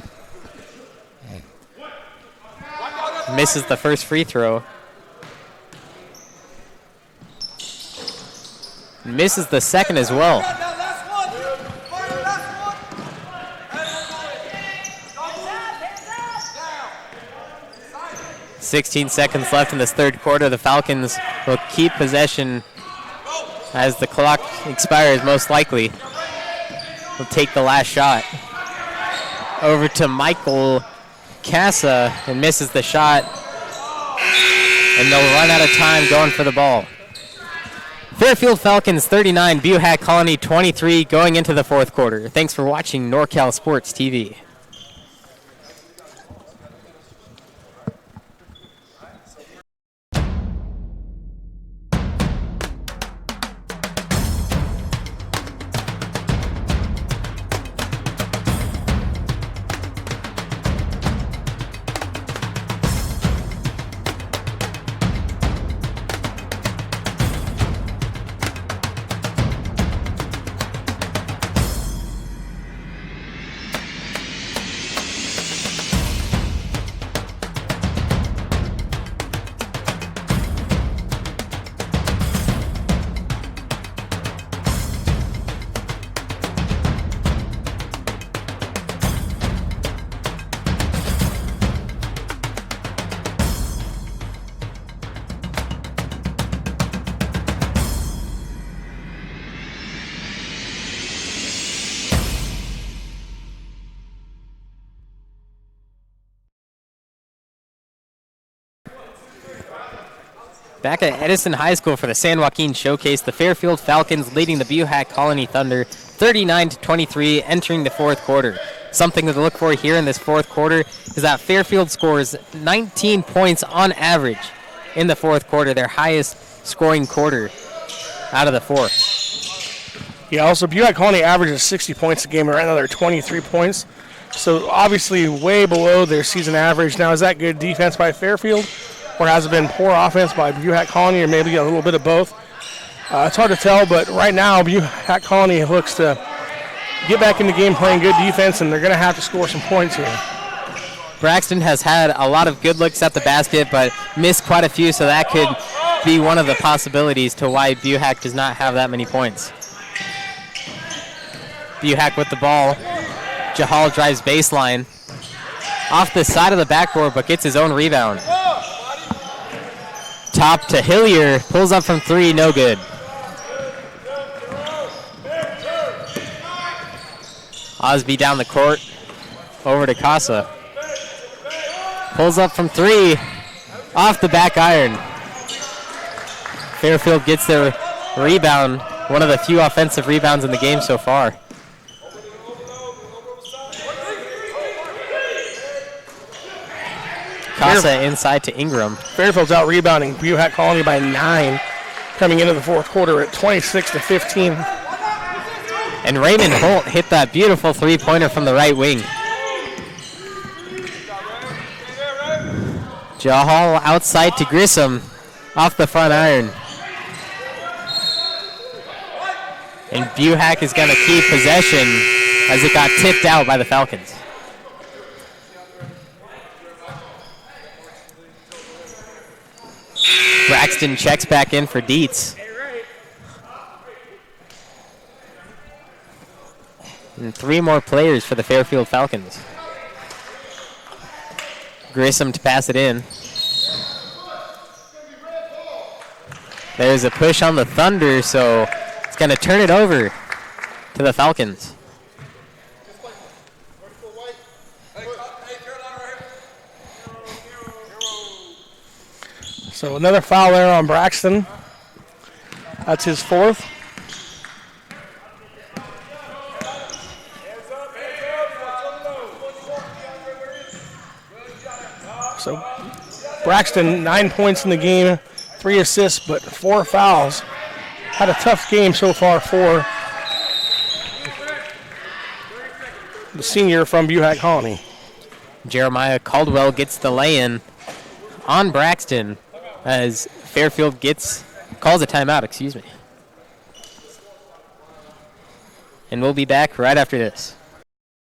Misses the first free throw. Misses the second as well. 16 seconds left in this third quarter. The Falcons will keep possession as the clock expires, most likely. Will take the last shot. Over to Michael Casa and misses the shot. And they'll run out of time going for the ball. Fairfield Falcons 39, Buhach Colony 23 going into the fourth quarter. Thanks for watching NorCal Sports TV. Back at Edison High School for the San Joaquin Showcase, the Fairfield Falcons leading the Buhach Colony Thunder 39-23 entering the fourth quarter. Something to look for here in this fourth quarter is that Fairfield scores 19 points on average in the fourth quarter, their highest scoring quarter out of the four. Yeah, also Buhach Colony averages 60 points a game, right now they're 23 points. So obviously way below their season average. Now, is that good defense by Fairfield? Or has it been poor offense by Buhach Colony, or maybe a little bit of both? It's hard to tell, but right now Buhach Colony looks to get back in the game playing good defense, and they're going to have to score some points here. Braxton has had a lot of good looks at the basket, but missed quite a few, so that could be one of the possibilities to why Buhach does not have that many points. Buhach with the ball. Jahal drives baseline. Off the side of the backboard, but gets his own rebound. Top to Hillier, pulls up from 3, no good. Osby down the court, over to Casa. Pulls up from 3, off the back iron. Fairfield gets their rebound, one of the few offensive rebounds in the game so far. Casa inside to Ingram. Fairfield's out rebounding Buhach Colony by 9 coming into the fourth quarter at 26-15. And Raymond Holt hit that beautiful three-pointer from the right wing. Jahal outside to Grissom off the front iron. And Buhach is going to keep possession as it got tipped out by the Falcons. Braxton checks back in for Dietz. And 3 more players for the Fairfield Falcons. Grissom to pass it in. There's a push on the Thunder, so it's going to turn it over to the Falcons. So another foul there on Braxton. That's his 4th. So Braxton, 9 points in the game, 3 assists, but 4 fouls. Had a tough game so far for the senior from Buhach Colony. Jeremiah Caldwell gets the lay-in on Braxton as Fairfield calls a timeout, excuse me. And we'll be back right after this.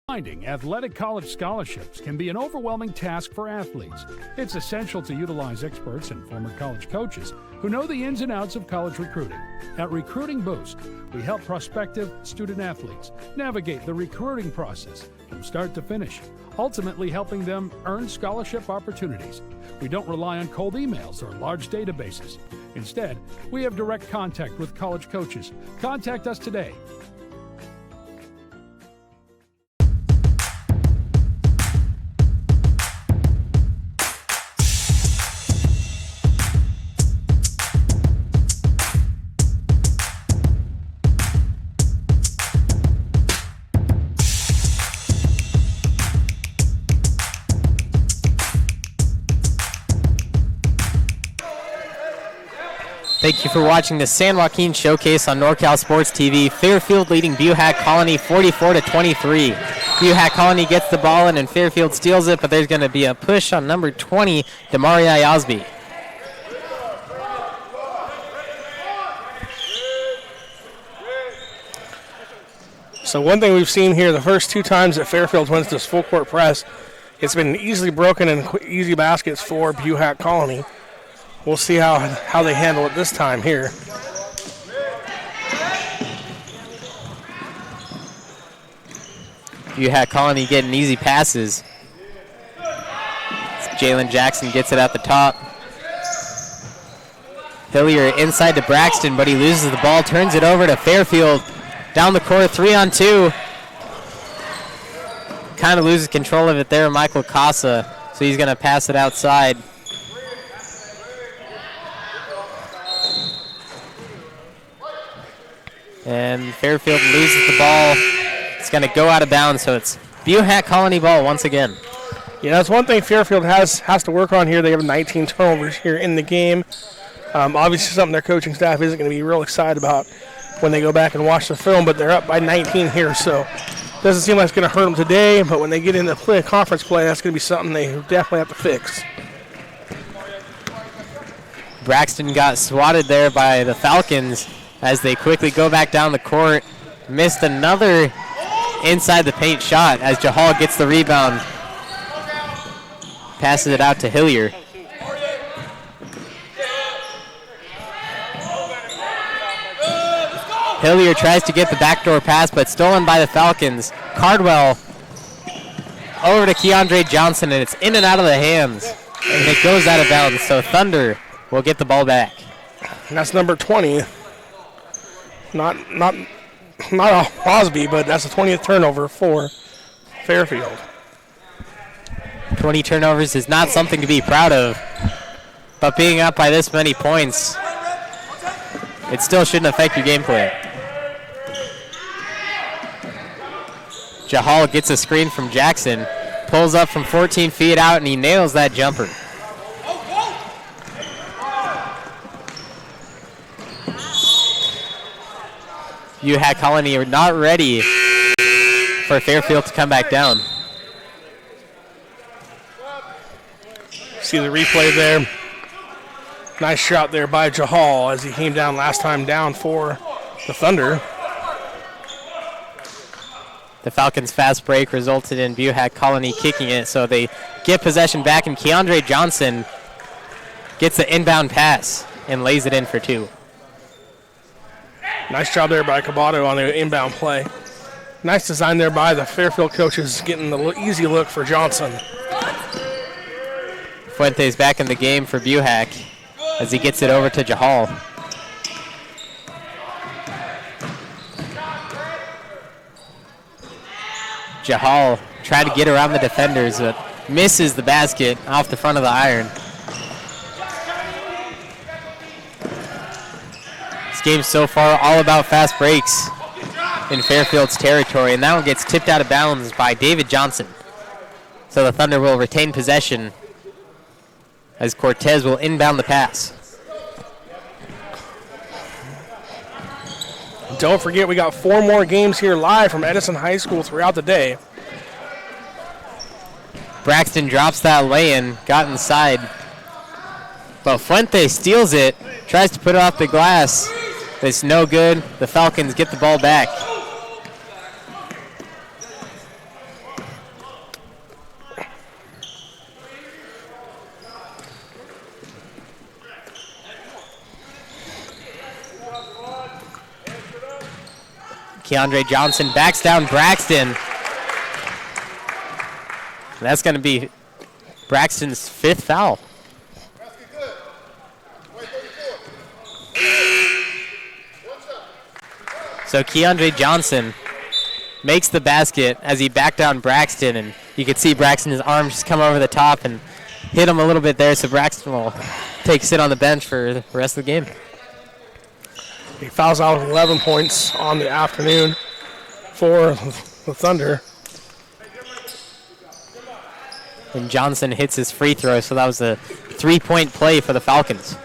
Finding athletic college scholarships can be an overwhelming task for athletes. It's essential to utilize experts and former college coaches who know the ins and outs of college recruiting. At Recruiting Boost, we help prospective student athletes navigate the recruiting process from start to finish, ultimately helping them earn scholarship opportunities. We don't rely on cold emails or large databases. Instead, we have direct contact with college coaches. Contact us today. Thank you for watching the San Joaquin Showcase on NorCal Sports TV. Fairfield leading Buhach Colony 44-23. Buhach Colony gets the ball in and Fairfield steals it, but there's going to be a push on number 20, Demaria Ayazbi. So one thing we've seen here, the first 2 times that Fairfield wins this full court press, it's been easily broken and easy baskets for Buhach Colony. We'll see how they handle it this time here. Buhach Colony getting easy passes. Jalen Jackson gets it at the top. Hillier inside to Braxton, but he loses the ball, turns it over to Fairfield. Down the court, 3-on-2. Kind of loses control of it there, Michael Casa, so he's going to pass it outside. And Fairfield loses the ball. It's going to go out of bounds, so it's Buhach Colony ball once again. Yeah, that's one thing Fairfield has to work on here. They have 19 turnovers here in the game. Obviously something their coaching staff isn't going to be real excited about when they go back and watch the film, but they're up by 19 here, so doesn't seem like it's going to hurt them today, but when they get into conference play, that's going to be something they definitely have to fix. Braxton got swatted there by the Falcons as they quickly go back down the court. Missed another inside the paint shot as Jahal gets the rebound. Passes it out to Hillier. Hillier tries to get the backdoor pass, but stolen by the Falcons. Cardwell over to Keandre Johnson, and it's in and out of the hands. And it goes out of bounds, so Thunder will get the ball back. And that's number 20. Not Osby, but that's the 20th turnover for Fairfield. 20 turnovers is not something to be proud of. But being up by this many points, it still shouldn't affect your gameplay. Jahal gets a screen from Jackson, pulls up from 14 feet out, and he nails that jumper. Buhach Colony are not ready for Fairfield to come back down. See the replay there. Nice shot there by Jahal as he came down last time down for the Thunder. The Falcons' fast break resulted in Buhach Colony kicking it, so they get possession back, and Keandre Johnson gets the inbound pass and lays it in for 2. Nice job there by Cabato on the inbound play. Nice design there by the Fairfield coaches, getting the easy look for Johnson. Fuentes back in the game for Buhach as he gets it over to Jahal. Jahal tried to get around the defenders, but misses the basket off the front of the iron. This game so far all about fast breaks in Fairfield's territory, and that one gets tipped out of bounds by David Johnson. So the Thunder will retain possession as Cortez will inbound the pass. Don't forget, we got 4 more games here live from Edison High School throughout the day. Braxton drops that lay-in, got inside. But Fuentes steals it, tries to put it off the glass. It's no good. The Falcons get the ball back. Keandre Johnson backs down Braxton. That's going to be Braxton's 5th foul. So Keandre Johnson makes the basket as he backed down Braxton, and you can see Braxton's arms just come over the top and hit him a little bit there, so Braxton will sit on the bench for the rest of the game. He fouls out 11 points on the afternoon for the Thunder. And Johnson hits his free throw, so that was a 3-point play for the Falcons.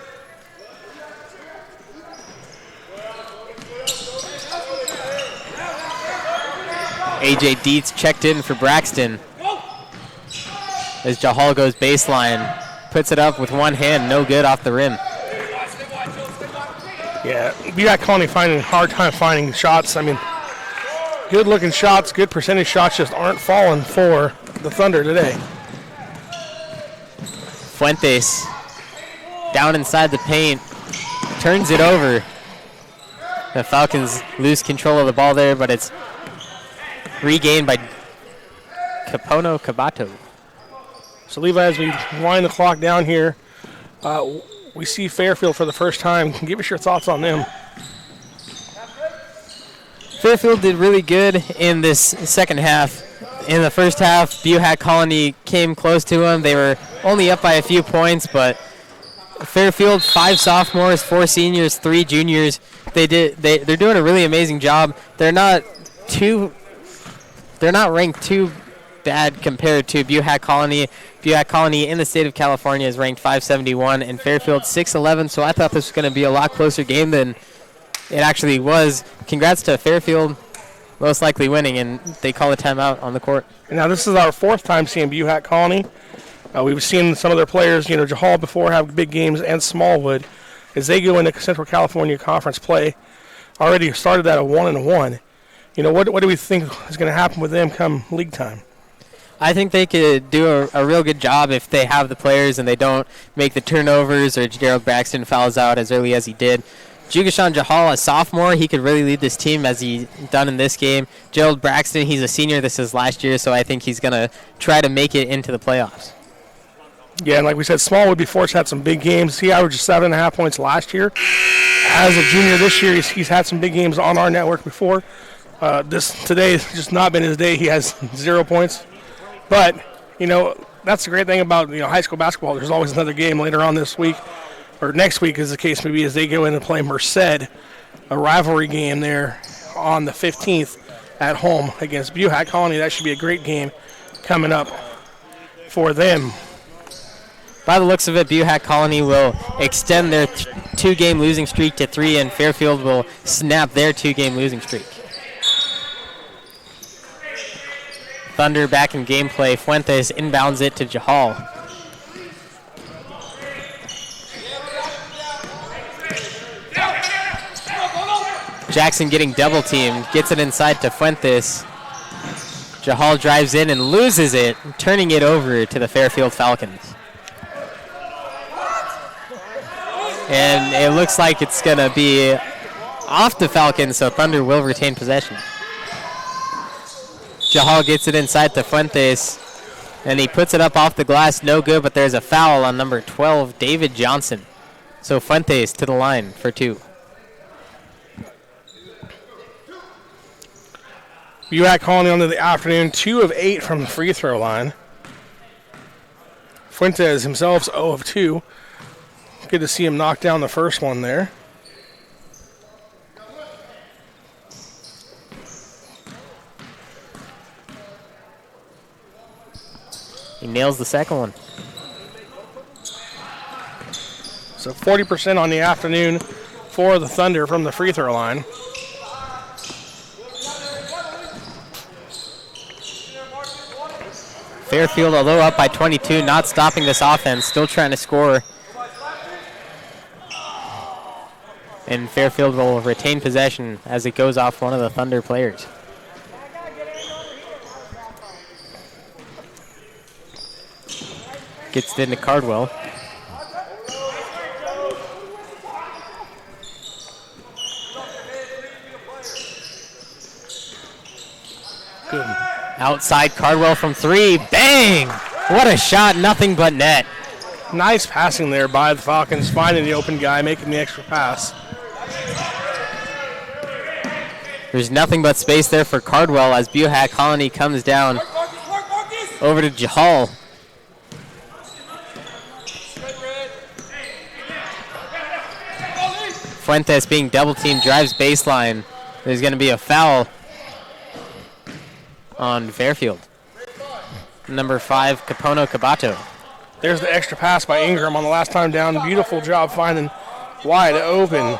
AJ Dietz checked in for Braxton as Jahal goes baseline, puts it up with one hand, no good off the rim. Yeah, Buhach Colony finding a hard time finding shots. I mean, good looking shots, good percentage shots just aren't falling for the Thunder today. Fuentes down inside the paint, turns it over. The Falcons lose control of the ball there, but it's regained by Cabato. So Levi, as we wind the clock down here, we see Fairfield for the first time. Give us your thoughts on them. Fairfield did really good in this second half. In the first half, Buhach Colony came close to them. They were only up by a few points, but Fairfield, 5 sophomores, 4 seniors, 3 juniors. They're doing a really amazing job. They're not ranked too bad compared to Buhach Colony. Buhach Colony in the state of California is ranked 571 and Fairfield 611, so I thought this was going to be a lot closer game than it actually was. Congrats to Fairfield, most likely winning, and they call a timeout on the court. Now this is our 4th time seeing Buhach Colony. We've seen some of their players, Jahal before have big games, and Smallwood as they go into Central California Conference play. Already started at a 1-1. What do we think is going to happen with them come league time? I think they could do a real good job if they have the players and they don't make the turnovers or Gerald Braxton fouls out as early as he did. Jugashan Jahal, a sophomore, he could really lead this team as he done in this game. Gerald Braxton, he's a senior. This is last year, so I think he's going to try to make it into the playoffs. Yeah, and like we said, Smallwood before had some big games. He averaged 7.5 points last year. As a junior this year, he's had some big games on our network before. Today has just not been his day. He has 0 points. But, that's the great thing about high school basketball. There's always another game later on this week, or next week, as the case may be, as they go in and play Merced, a rivalry game there on the 15th at home against Buhach Colony. That should be a great game coming up for them. By the looks of it, Buhach Colony will extend their 2-game losing streak to 3, and Fairfield will snap their 2-game losing streak. Thunder back in gameplay. Fuentes inbounds it to Jahal. Jackson getting double teamed, gets it inside to Fuentes. Jahal drives in and loses it, turning it over to the Fairfield Falcons. And it looks like it's going to be off the Falcons, so Thunder will retain possession. Jahal gets it inside to Fuentes, and he puts it up off the glass, no good, but there's a foul on number 12, David Johnson. So Fuentes to the line for 2. Buhach Colony on to the afternoon, 2 of 8 from the free throw line. Fuentes himself 0 of 2. Good to see him knock down the first one there. He nails the second one. So 40% on the afternoon for the Thunder from the free throw line. Fairfield, although up by 22, not stopping this offense, still trying to score. And Fairfield will retain possession as it goes off one of the Thunder players. Gets it into Cardwell. Good. Outside Cardwell from 3. Bang! What a shot, nothing but net. Nice passing there by the Falcons, finding the open guy, making the extra pass. There's nothing but space there for Cardwell as Buhach Colony comes down over to Jahal. Fuentes being double teamed, drives baseline. There's going to be a foul on Fairfield. Number 5, Capono Cabato. There's the extra pass by Ingram on the last time down. Beautiful job finding wide open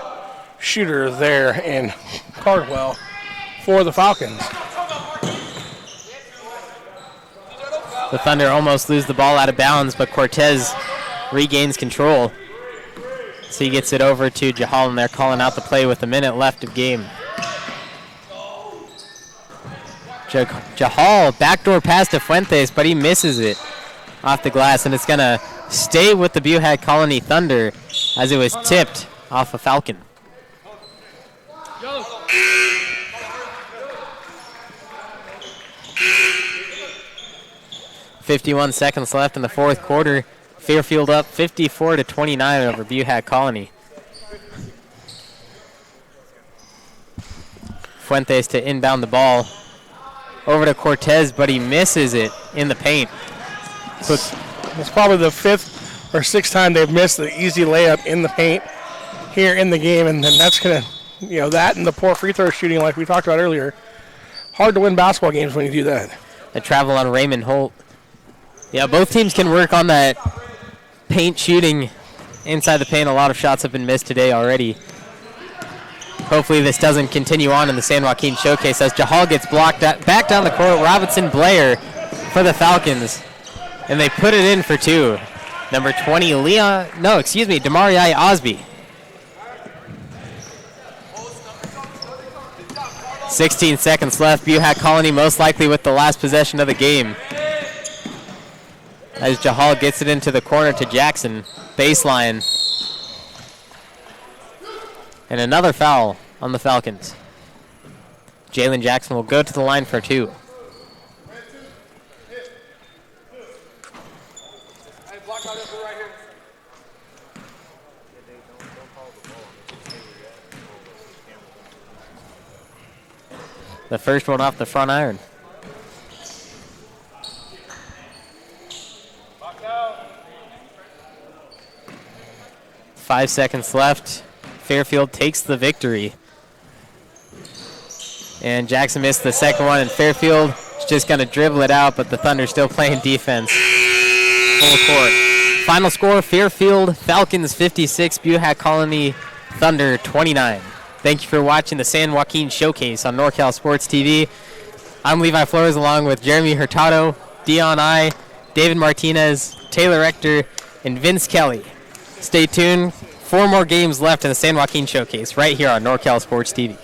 shooter there in Cardwell for the Falcons. The Thunder almost lose the ball out of bounds, but Cortez regains control. So he gets it over to Jahal, and they're calling out the play with a minute left of game. Jahal, backdoor pass to Fuentes, but he misses it off the glass, and it's going to stay with the Buhach Colony Thunder as it was tipped off a Falcon. .51 seconds left in the fourth quarter. Fairfield up 54-29 over Buhach Colony. Fuentes to inbound the ball over to Cortez, but he misses it in the paint. It's probably the 5th or 6th time they've missed the easy layup in the paint here in the game, and then that's going to, that and the poor free throw shooting like we talked about earlier. Hard to win basketball games when you do that. The travel on Raymond Holt. Yeah, both teams can work on that paint shooting inside the paint. A lot of shots have been missed today already. Hopefully this doesn't continue on in the San Joaquin Showcase as Jahal gets blocked back down the court. Robinson Blair for the Falcons. And they put it in for 2. Number 20, Demarii Osby. 16 seconds left. Buhach Colony most likely with the last possession of the game. As Jahal gets it into the corner to Jackson. Baseline. And another foul on the Falcons. Jalen Jackson will go to the line for 2. The first one off the front iron. 5 seconds left. Fairfield takes the victory. And Jackson missed the second one, and Fairfield is just going to dribble it out, but the Thunder still playing defense. Full court. Final score, Fairfield Falcons 56, Buhach Colony Thunder 29. Thank you for watching the San Joaquin Showcase on NorCal Sports TV. I'm Levi Flores along with Jeremy Hurtado, Dion I, David Martinez, Taylor Rector, and Vince Kelly. Stay tuned. 4 more games left in the San Joaquin Showcase right here on NorCal Sports TV.